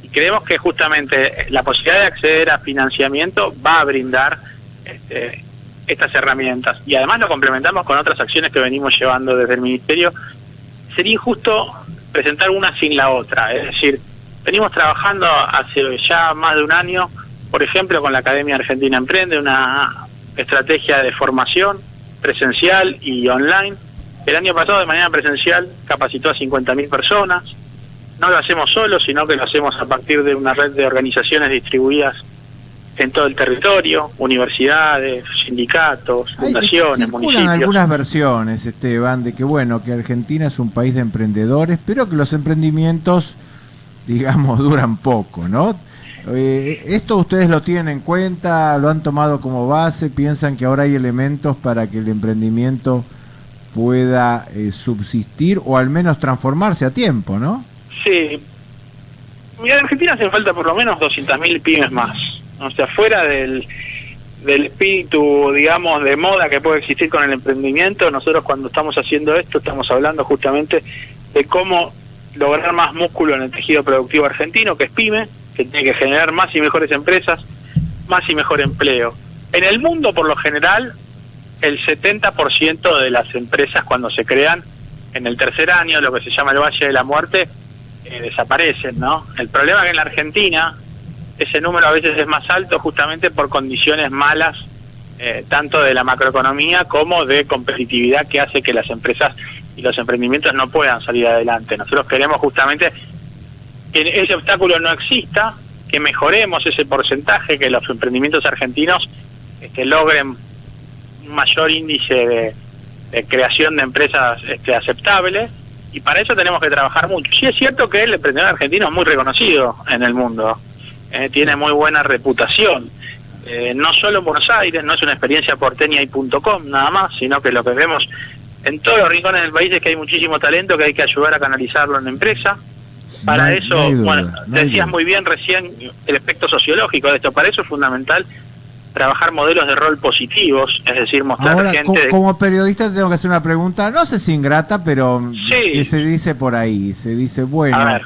Y creemos que justamente la posibilidad de acceder a financiamiento va a brindar estas herramientas. Y además lo complementamos con otras acciones que venimos llevando desde el Ministerio. Sería injusto presentar una sin la otra, es decir, venimos trabajando hace ya más de un año, por ejemplo, con la Academia Argentina Emprende, una estrategia de formación presencial y online. El año pasado, de manera presencial, capacitó a 50.000 personas. No lo hacemos solos, sino que lo hacemos a partir de una red de organizaciones distribuidas en todo el territorio, universidades, sindicatos, fundaciones, municipios. Algunas versiones, Esteban, de que que Argentina es un país de emprendedores, pero que los emprendimientos, digamos, duran poco, ¿no? ¿Esto ustedes lo tienen en cuenta? ¿Lo han tomado como base? ¿Piensan que ahora hay elementos para que el emprendimiento pueda subsistir o al menos transformarse a tiempo, no? Sí. Mira, en Argentina hace falta por lo menos 200.000 pymes más. O sea, fuera del espíritu, digamos, de moda que puede existir con el emprendimiento, nosotros cuando estamos haciendo esto estamos hablando justamente de cómo lograr más músculo en el tejido productivo argentino, que es pyme, que tiene que generar más y mejores empresas, más y mejor empleo. En el mundo, por lo general, el 70% de las empresas, cuando se crean en el tercer año, lo que se llama el Valle de la Muerte, desaparecen, ¿no? El problema es que en la Argentina ese número a veces es más alto justamente por condiciones malas, tanto de la macroeconomía como de competitividad, que hace que las empresas y los emprendimientos no puedan salir adelante. Nosotros queremos justamente que ese obstáculo no exista, que mejoremos ese porcentaje, que los emprendimientos argentinos logren un mayor índice de creación de empresas aceptable, y para eso tenemos que trabajar mucho. Sí es cierto que el emprendedor argentino es muy reconocido en el mundo, tiene muy buena reputación, no solo en Buenos Aires, no es una experiencia porteña y .com nada más, sino que lo que vemos en todos los rincones del país es que hay muchísimo talento que hay que ayudar a canalizarlo en la empresa. Para eso, decías muy bien recién el aspecto sociológico de esto, para eso es fundamental trabajar modelos de rol positivos, es decir, mostrar ahora, gente... Como periodista tengo que hacer una pregunta, no sé si ingrata, pero sí, que se dice por ahí, se dice, bueno,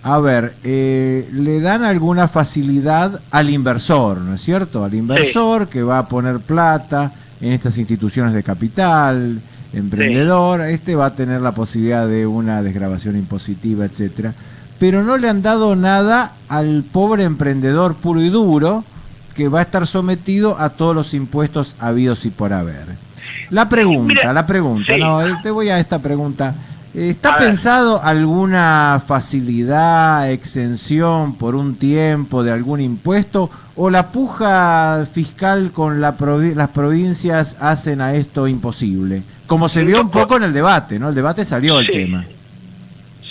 a ver, le dan alguna facilidad al inversor, ¿no es cierto? Al inversor que va a poner plata en estas instituciones de capital, emprendedor, va a tener la posibilidad de una desgravación impositiva, etcétera, pero no le han dado nada al pobre emprendedor puro y duro, que va a estar sometido a todos los impuestos habidos y por haber. La pregunta, sí. No, te voy a esta pregunta. ¿Está pensado alguna facilidad, exención por un tiempo de algún impuesto, o la puja fiscal con las provincias hacen a esto imposible? Como se vio un poco en el debate, ¿no? El debate salió el tema.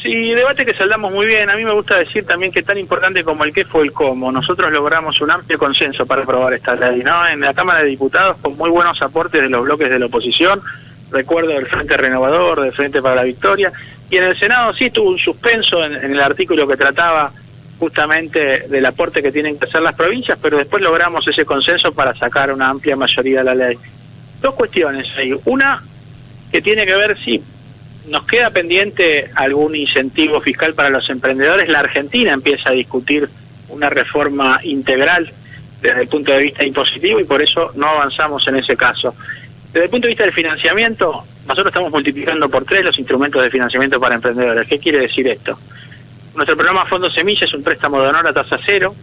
Sí, debate que saldamos muy bien. A mí me gusta decir también que tan importante como el qué fue el cómo. Nosotros logramos un amplio consenso para aprobar esta ley, ¿no? En la Cámara de Diputados, con muy buenos aportes de los bloques de la oposición, recuerdo del Frente Renovador, del Frente para la Victoria, y en el Senado sí tuvo un suspenso en el artículo que trataba justamente del aporte que tienen que hacer las provincias, pero después logramos ese consenso para sacar una amplia mayoría de la ley. Dos cuestiones ahí. Una, que tiene que ver si nos queda pendiente algún incentivo fiscal para los emprendedores. La Argentina empieza a discutir una reforma integral desde el punto de vista impositivo y por eso no avanzamos en ese caso. Desde el punto de vista del financiamiento, nosotros estamos multiplicando por 3 los instrumentos de financiamiento para emprendedores. ¿Qué quiere decir esto? Nuestro programa Fondo Semilla es un préstamo de honor a tasa cero.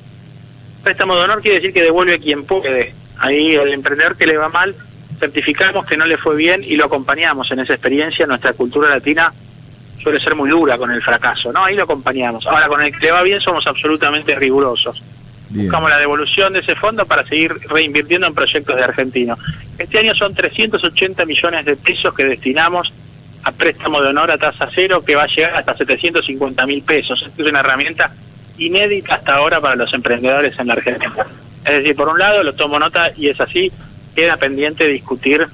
Préstamo de honor quiere decir que devuelve quien puede. Ahí el emprendedor que le va mal, certificamos que no le fue bien y lo acompañamos en esa experiencia. Nuestra cultura latina suele ser muy dura con el fracaso, ¿no? Ahí lo acompañamos. Ahora, con el que le va bien somos absolutamente rigurosos. Bien. Buscamos la devolución de ese fondo para seguir reinvirtiendo en proyectos de argentinos. Este año son 380 millones de pesos que destinamos a préstamo de honor a tasa cero, que va a llegar hasta 750.000 pesos. Esta es una herramienta inédita hasta ahora para los emprendedores en la Argentina. Es decir, por un lado, lo tomo nota y es así, queda pendiente discutir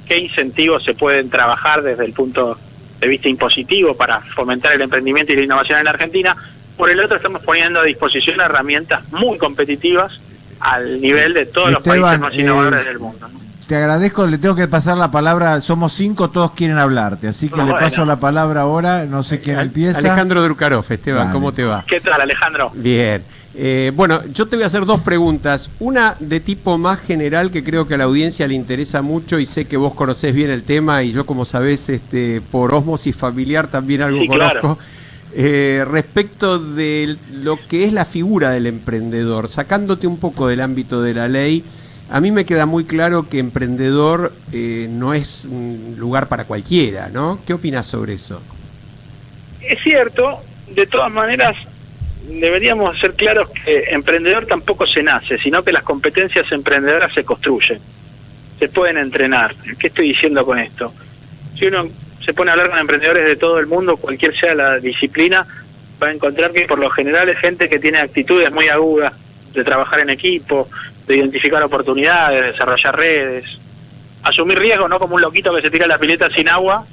qué incentivos se pueden trabajar desde el punto de vista impositivo para fomentar el emprendimiento y la innovación en la Argentina. Por el otro, estamos poniendo a disposición herramientas muy competitivas al nivel de todos los países más innovadores del mundo, ¿no? Te agradezco, le tengo que pasar la palabra, somos 5, todos quieren hablarte, así que le paso la palabra ahora, no sé quién empieza. Alejandro Drukarov, Esteban, dale. ¿Cómo te va? ¿Qué tal, Alejandro? Bien. Bueno, yo te voy a hacer 2 preguntas, una de tipo más general que creo que a la audiencia le interesa mucho y sé que vos conocés bien el tema y yo, como sabés, por ósmosis familiar también algo conozco. Claro. Respecto de lo que es la figura del emprendedor, sacándote un poco del ámbito de la ley, a mí me queda muy claro que emprendedor no es un lugar para cualquiera, ¿no? ¿Qué opinas sobre eso? Es cierto, de todas maneras deberíamos ser claros que emprendedor tampoco se nace, sino que las competencias emprendedoras se construyen, se pueden entrenar. ¿Qué estoy diciendo con esto? Si uno se pone a hablar con emprendedores de todo el mundo, cualquier sea la disciplina, va a encontrar que por lo general es gente que tiene actitudes muy agudas de trabajar en equipo, de identificar oportunidades, de desarrollar redes, asumir riesgos, no como un loquito que se tira a la pileta sin agua,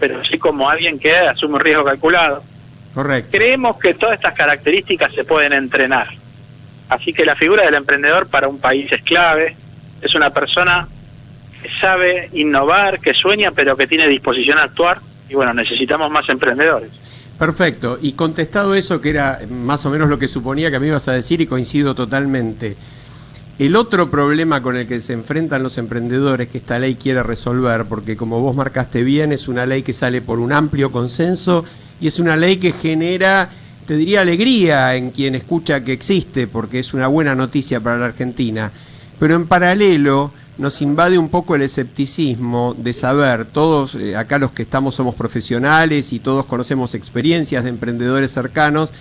pero sí como alguien que asume un riesgo calculado. Correcto. Creemos que todas estas características se pueden entrenar. Así que la figura del emprendedor para un país es clave. Es una persona que sabe innovar, que sueña, pero que tiene disposición a actuar. Y bueno, necesitamos más emprendedores. Perfecto. Y contestado eso, que era más o menos lo que suponía que me ibas a decir y coincido totalmente. El otro problema con el que se enfrentan los emprendedores que esta ley quiere resolver, porque como vos marcaste bien, es una ley que sale por un amplio consenso y es una ley que genera, te diría, alegría en quien escucha que existe, porque es una buena noticia para la Argentina. Pero en paralelo, nos invade un poco el escepticismo de saber, todos acá los que estamos somos profesionales y todos conocemos experiencias de emprendedores cercanos,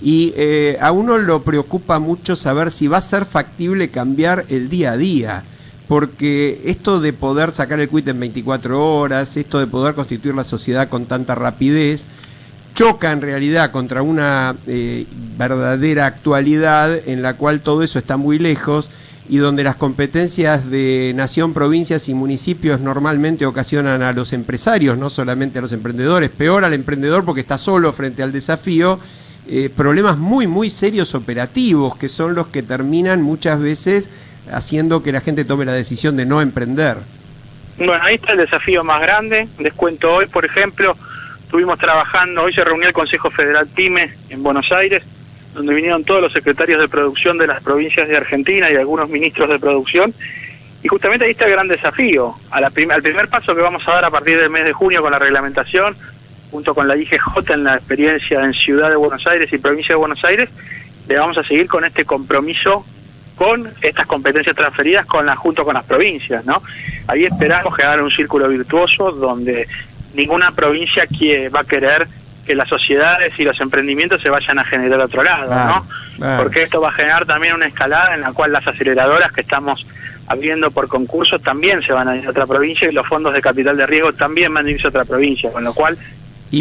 y a uno lo preocupa mucho saber si va a ser factible cambiar el día a día, porque esto de poder sacar el quit en 24 horas, esto de poder constituir la sociedad con tanta rapidez, choca en realidad contra una verdadera actualidad en la cual todo eso está muy lejos y donde las competencias de nación, provincias y municipios normalmente ocasionan a los empresarios, no solamente a los emprendedores, peor al emprendedor porque está solo frente al desafío, problemas muy, muy serios operativos que son los que terminan muchas veces haciendo que la gente tome la decisión de no emprender. Bueno, ahí está el desafío más grande. Les cuento hoy, por ejemplo, estuvimos trabajando, hoy se reunió el Consejo Federal PYME en Buenos Aires, donde vinieron todos los secretarios de producción de las provincias de Argentina y algunos ministros de producción, y justamente ahí está el gran desafío. Al primer paso que vamos a dar a partir del mes de junio con la reglamentación, junto con la IGJ en la experiencia en Ciudad de Buenos Aires y Provincia de Buenos Aires, le vamos a seguir con este compromiso con estas competencias transferidas junto con las provincias, ¿no? Ahí esperamos generar un círculo virtuoso donde ninguna provincia va a querer que las sociedades y los emprendimientos se vayan a generar a otro lado, ¿no? Porque esto va a generar también una escalada en la cual las aceleradoras que estamos abriendo por concursos también se van a ir a otra provincia y los fondos de capital de riesgo también van a irse a otra provincia, con lo cual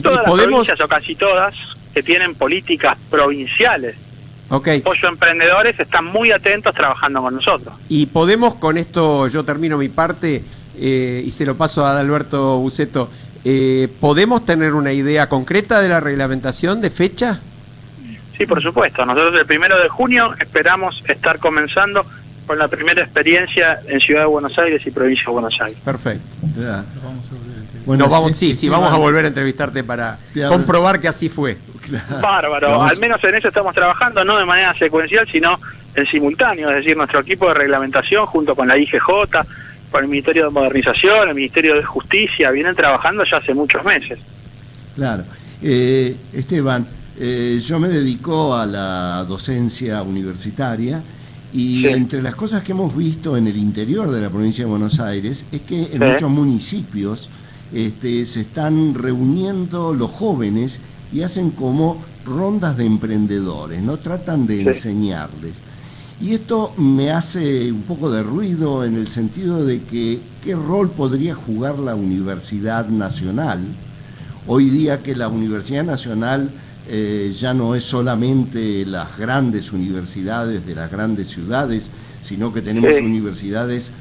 todas las provincias o casi todas que tienen políticas provinciales apoyo a emprendedores están muy atentos trabajando con nosotros. Y podemos, con esto yo termino mi parte y se lo paso a Adalberto Buceto, ¿podemos tener una idea concreta de la reglamentación de fecha? Sí, por supuesto. Nosotros el 1 de junio esperamos estar comenzando con la primera experiencia en Ciudad de Buenos Aires y Provincia de Buenos Aires. Perfecto. Ya. Bueno, vamos a volver a entrevistarte para comprobar que así fue. Claro. Bárbaro. Al menos en eso estamos trabajando, no de manera secuencial, sino en simultáneo. Es decir, nuestro equipo de reglamentación junto con la IGJ, con el Ministerio de Modernización, el Ministerio de Justicia, vienen trabajando ya hace muchos meses. Claro. Esteban, yo me dedico a la docencia universitaria y entre las cosas que hemos visto en el interior de la provincia de Buenos Aires es que en muchos municipios se están reuniendo los jóvenes y hacen como rondas de emprendedores, ¿no? Tratan de enseñarles. Y esto me hace un poco de ruido en el sentido de que ¿qué rol podría jugar la Universidad Nacional? Hoy día que la Universidad Nacional ya no es solamente las grandes universidades de las grandes ciudades, sino que tenemos universidades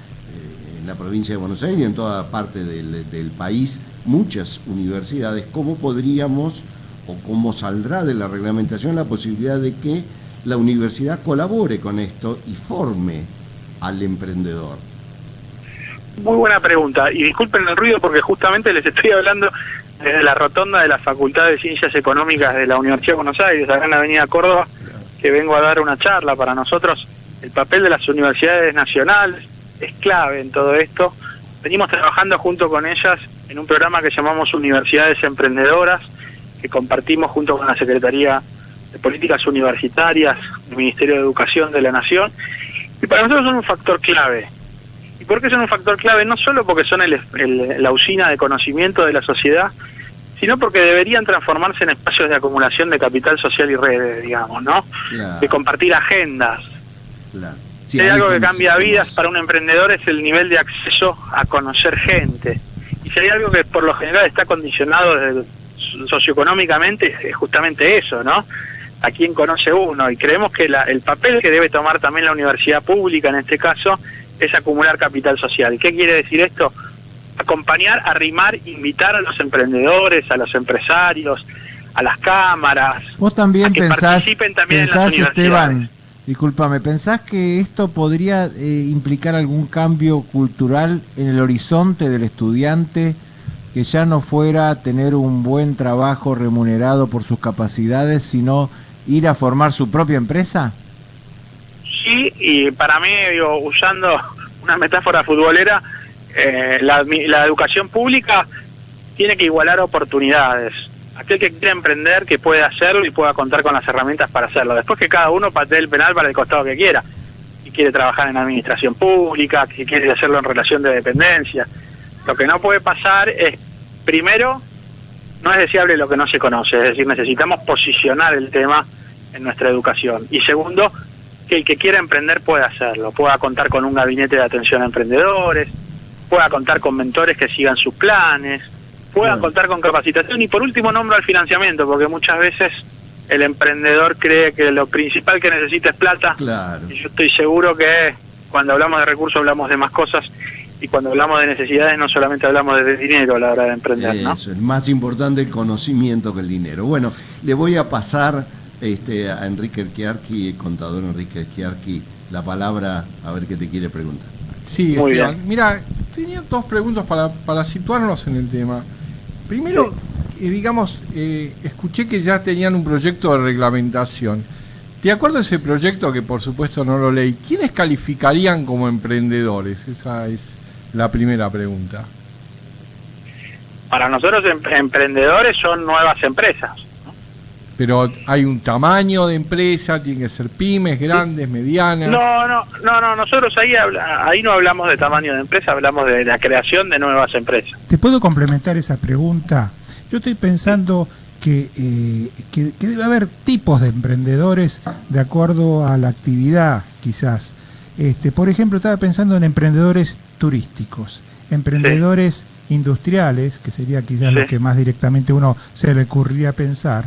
en la provincia de Buenos Aires y en toda parte del país, muchas universidades. ¿Cómo podríamos o cómo saldrá de la reglamentación la posibilidad de que la universidad colabore con esto y forme al emprendedor? Muy buena pregunta, y disculpen el ruido porque justamente les estoy hablando desde la rotonda de la Facultad de Ciencias Económicas de la Universidad de Buenos Aires, acá en la avenida Córdoba, que vengo a dar una charla. Para nosotros el papel de las universidades nacionales es clave en todo esto. Venimos trabajando junto con ellas en un programa que llamamos Universidades Emprendedoras, que compartimos junto con la Secretaría de Políticas Universitarias del Ministerio de Educación de la Nación, y para nosotros son un factor clave. ¿Y por qué son un factor clave? No solo porque son la usina de conocimiento de la sociedad, sino porque deberían transformarse en espacios de acumulación de capital social y redes, digamos, ¿no? Claro. De compartir agendas. Claro. Sí, si hay algo que cambia vidas para un emprendedor es el nivel de acceso a conocer gente. Y si hay algo que por lo general está condicionado socioeconómicamente, es justamente eso, ¿no? A quién conoce uno. Y creemos que el papel que debe tomar también la universidad pública en este caso es acumular capital social. ¿Qué quiere decir esto? Acompañar, arrimar, invitar a los emprendedores, a los empresarios, a las cámaras. Vos también participen también en las universidades. Esteban, discúlpame, ¿pensás que esto podría implicar algún cambio cultural en el horizonte del estudiante, que ya no fuera tener un buen trabajo remunerado por sus capacidades, sino ir a formar su propia empresa? Sí, y para mí, usando una metáfora futbolera, la educación pública tiene que igualar oportunidades. Aquel que quiera emprender, que pueda hacerlo y pueda contar con las herramientas para hacerlo. Después que cada uno patee el penal para el costado que quiera. que quiere trabajar en administración pública, que quiere hacerlo en relación de dependencia. Lo que no puede pasar es, primero, no es deseable lo que no se conoce, es decir, necesitamos posicionar el tema en nuestra educación. Y segundo, que el que quiera emprender pueda hacerlo, pueda contar con un gabinete de atención a emprendedores, pueda contar con mentores que sigan sus planes, pueda contar con capacitación y por último nombro al financiamiento, porque muchas veces el emprendedor cree que lo principal que necesita es plata. Claro. Y yo estoy seguro que cuando hablamos de recursos hablamos de más cosas y cuando hablamos de necesidades no solamente hablamos de dinero a la hora de emprender, ¿no? Eso, es más importante el conocimiento que el dinero. Bueno, le voy a pasar a Enrique Schiarchi, contador Enrique Schiarchi, la palabra a ver qué te quiere preguntar. Sí, Muy Esteban. bien. Mira, tenía dos preguntas para situarnos en el tema. Primero, escuché que ya tenían un proyecto de reglamentación. De acuerdo a ese proyecto, que por supuesto no lo leí, ¿quiénes calificarían como emprendedores? Esa es la primera pregunta. Para nosotros emprendedores son nuevas empresas. Pero hay un tamaño de empresa, tiene que ser pymes, grandes, medianas. No, nosotros ahí no hablamos de tamaño de empresa, hablamos de la creación de nuevas empresas. ¿Te puedo complementar esa pregunta? Yo estoy pensando que debe haber tipos de emprendedores de acuerdo a la actividad, quizás. Por ejemplo, estaba pensando en emprendedores turísticos, emprendedores industriales, que sería quizás lo que más directamente uno se le ocurriría pensar,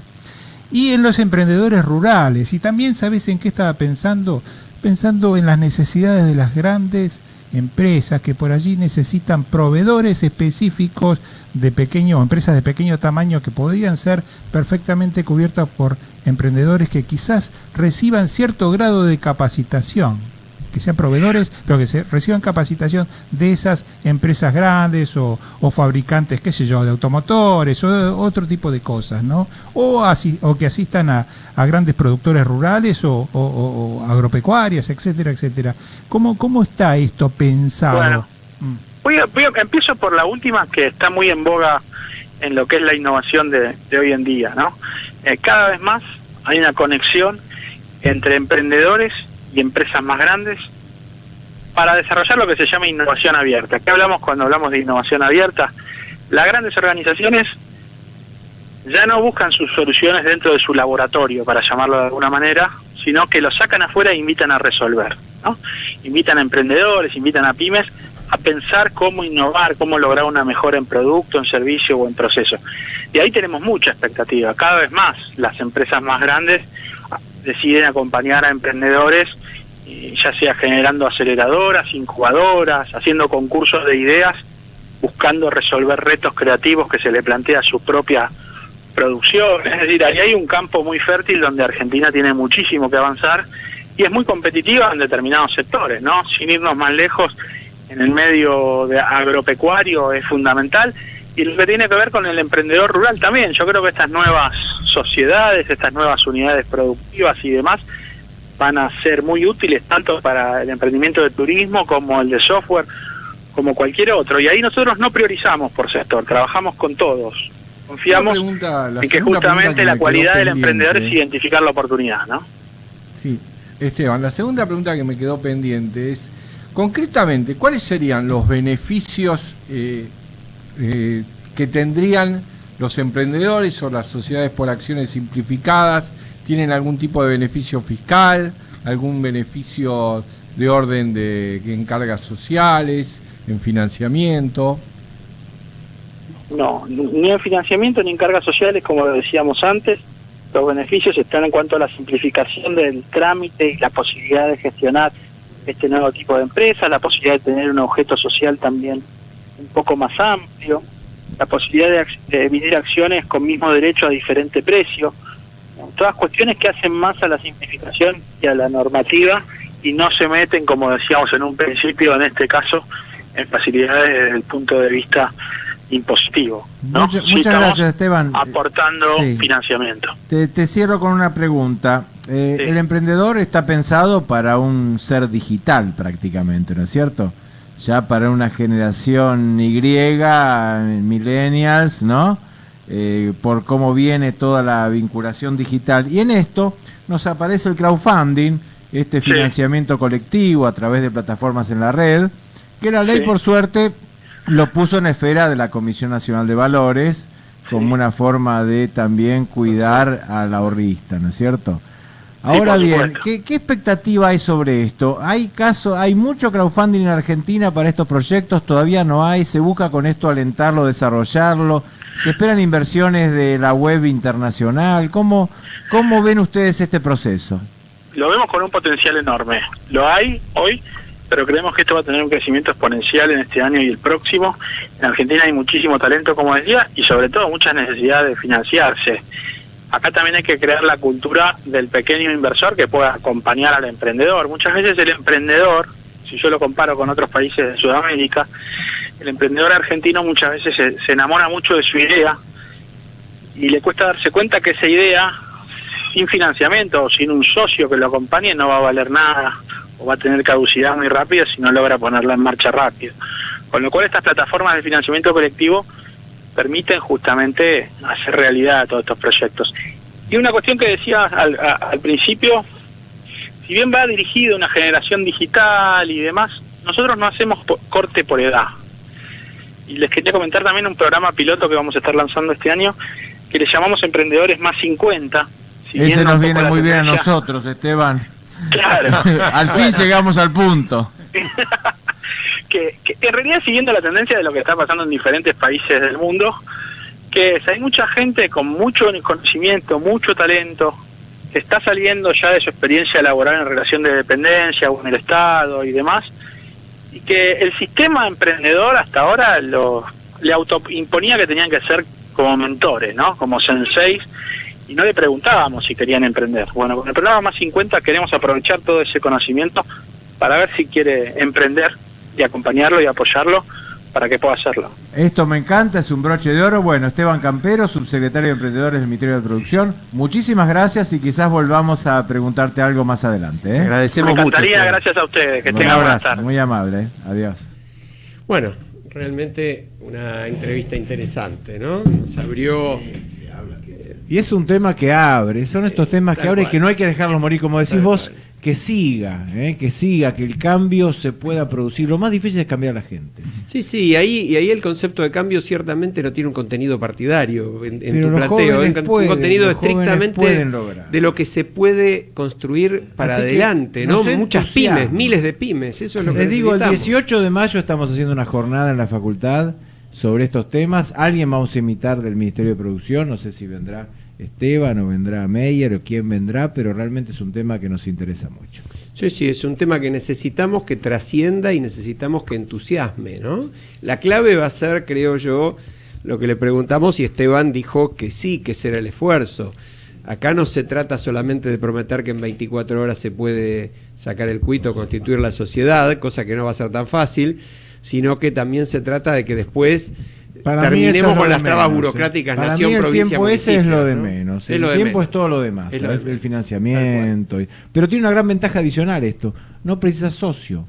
y en los emprendedores rurales. Y también, ¿sabes en qué estaba pensando? Pensando en las necesidades de las grandes empresas que por allí necesitan proveedores específicos de empresas de pequeño tamaño que podrían ser perfectamente cubiertas por emprendedores que quizás reciban cierto grado de capacitación, que sean proveedores, pero que reciban capacitación de esas empresas grandes o fabricantes, qué sé yo, de automotores o otro tipo de cosas, ¿no? O que asistan a grandes productores rurales o agropecuarias, etcétera, etcétera. ¿Cómo está esto pensado? Bueno, empiezo por la última, que está muy en boga en lo que es la innovación de hoy en día, ¿no? Cada vez más hay una conexión entre emprendedores y empresas más grandes para desarrollar lo que se llama innovación abierta. ¿Qué hablamos cuando hablamos de innovación abierta? Las grandes organizaciones ya no buscan sus soluciones dentro de su laboratorio, para llamarlo de alguna manera, sino que lo sacan afuera e invitan a resolver, ¿no? Invitan a emprendedores, invitan a pymes a pensar cómo innovar, cómo lograr una mejora en producto, en servicio o en proceso. Y ahí tenemos mucha expectativa. Cada vez más las empresas más grandes deciden acompañar a emprendedores, ya sea generando aceleradoras, incubadoras, haciendo concursos de ideas, buscando resolver retos creativos que se le plantea a su propia producción. Es decir, ahí hay un campo muy fértil donde Argentina tiene muchísimo que avanzar y es muy competitiva en determinados sectores, ¿no? Sin irnos más lejos, en el medio de agropecuario es fundamental, y lo que tiene que ver con el emprendedor rural también. Yo creo que estas nuevas sociedades, estas nuevas unidades productivas y demás van a ser muy útiles tanto para el emprendimiento de turismo como el de software, como cualquier otro. Y ahí nosotros no priorizamos por sector, trabajamos con todos. Confiamos en que justamente la cualidad del emprendedor es identificar la oportunidad, ¿no? Sí, Esteban, la segunda pregunta que me quedó pendiente es, concretamente, ¿cuáles serían los beneficios que tendrían los emprendedores o las sociedades por acciones simplificadas? ¿Tienen algún tipo de beneficio fiscal, algún beneficio de orden de encargas sociales, en financiamiento? No, ni en financiamiento ni en cargas sociales, como lo decíamos antes. Los beneficios están en cuanto a la simplificación del trámite y la posibilidad de gestionar este nuevo tipo de empresa, la posibilidad de tener un objeto social también un poco más amplio, la posibilidad de emitir acciones con mismo derecho a diferente precio, todas cuestiones que hacen más a la simplificación y a la normativa y no se meten, como decíamos en un principio, en este caso, en facilidades desde el punto de vista impositivo, ¿no? Muchas gracias, Esteban. Aportando financiamiento. Te cierro con una pregunta. El emprendedor está pensado para un ser digital prácticamente, ¿no es cierto? Ya para una generación Y, millennials, ¿no? Por cómo viene toda la vinculación digital. Y en esto nos aparece el crowdfunding, este financiamiento colectivo a través de plataformas en la red, que la ley por suerte lo puso en esfera de la Comisión Nacional de Valores como una forma de también cuidar al ahorrista, ¿no es cierto? Ahora bien, ¿qué expectativa hay sobre esto? ¿Hay mucho crowdfunding en Argentina para estos proyectos? ¿Todavía no hay? ¿Se busca con esto alentarlo, desarrollarlo? ¿Se esperan inversiones de la web internacional? ¿Cómo ven ustedes este proceso? Lo vemos con un potencial enorme. Lo hay hoy, pero creemos que esto va a tener un crecimiento exponencial en este año y el próximo. En Argentina hay muchísimo talento, como decía, y sobre todo mucha necesidad de financiarse. Acá también hay que crear la cultura del pequeño inversor que pueda acompañar al emprendedor. Muchas veces el emprendedor, si yo lo comparo con otros países de Sudamérica, el emprendedor argentino muchas veces se enamora mucho de su idea y le cuesta darse cuenta que esa idea, sin financiamiento o sin un socio que lo acompañe, no va a valer nada o va a tener caducidad muy rápida si no logra ponerla en marcha rápido. Con lo cual estas plataformas de financiamiento colectivo permiten justamente hacer realidad todos estos proyectos. Y una cuestión que decía al principio, si bien va dirigido a una generación digital y demás, nosotros no hacemos corte por edad. Y les quería comentar también un programa piloto que vamos a estar lanzando este año, que le llamamos Emprendedores Más 50. Ese nos viene muy bien a nosotros, Esteban. Claro. Al fin llegamos al punto. Que en realidad, siguiendo la tendencia de lo que está pasando en diferentes países del mundo, que hay mucha gente con mucho conocimiento, mucho talento, que está saliendo ya de su experiencia laboral en relación de dependencia o en el Estado y demás, y que el sistema emprendedor hasta ahora le autoimponía que tenían que ser como mentores, ¿no? Como senseis, y no le preguntábamos si querían emprender. Bueno, con el programa Más 50 queremos aprovechar todo ese conocimiento para ver si quiere emprender y acompañarlo y apoyarlo para que pueda hacerlo. Esto me encanta, es un broche de oro. Bueno, Esteban Campero, subsecretario de Emprendedores del Ministerio de Producción, muchísimas gracias y quizás volvamos a preguntarte algo más adelante. Te agradecemos mucho. Me encantaría, gracias a ustedes, que tengan buenas tardes. Muy amable, adiós. Bueno, realmente una entrevista interesante, ¿no? Nos abrió... Y es un tema que abre, son estos temas que abren y que no hay que dejarlos morir, como decís vos, que siga, que el cambio se pueda producir. Lo más difícil es cambiar a la gente. Sí, y ahí el concepto de cambio ciertamente no tiene un contenido partidario en tu planteo, un contenido estrictamente de lo que se puede construir para adelante, ¿no? Muchas pymes, miles de pymes, eso es lo que les digo, necesitamos. El 18 de mayo estamos haciendo una jornada en la facultad sobre estos temas. Alguien vamos a invitar del Ministerio de Producción, no sé si vendrá Esteban o vendrá Meyer o quién vendrá, pero realmente es un tema que nos interesa mucho. Sí, es un tema que necesitamos que trascienda y necesitamos que entusiasme, ¿no? La clave va a ser, creo yo, lo que le preguntamos y Esteban dijo que sí, que será el esfuerzo. Acá no se trata solamente de prometer que en 24 horas se puede sacar el cuito, constituir la sociedad, cosa que no va a ser tan fácil, sino que también se trata de que después terminemos con las trabas burocráticas, nación, provincia, municipio. Para mí el tiempo ese es lo de menos. El tiempo es todo lo demás, el financiamiento. Pero tiene una gran ventaja adicional esto, no precisas socio.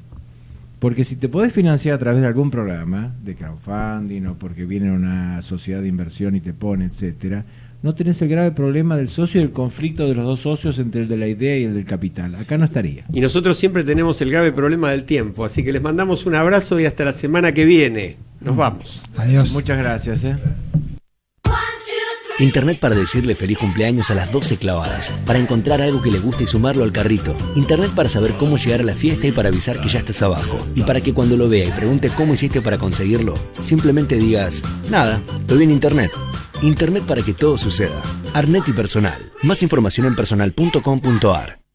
Porque si te podés financiar a través de algún programa de crowdfunding o porque viene una sociedad de inversión y te pone, etcétera, no tenés el grave problema del socio y el conflicto de los dos socios entre el de la idea y el del capital. Acá no estaría. Y nosotros siempre tenemos el grave problema del tiempo, así que les mandamos un abrazo y hasta la semana que viene. Nos vamos. Adiós. Muchas gracias. Internet para decirle feliz cumpleaños a las 12 clavadas, para encontrar algo que le guste y sumarlo al carrito. Internet para saber cómo llegar a la fiesta y para avisar que ya estás abajo. Y para que cuando lo vea y pregunte cómo hiciste para conseguirlo, simplemente digas, nada, lo vi en Internet. Internet para que todo suceda. Arnet y Personal. Más información en personal.com.ar.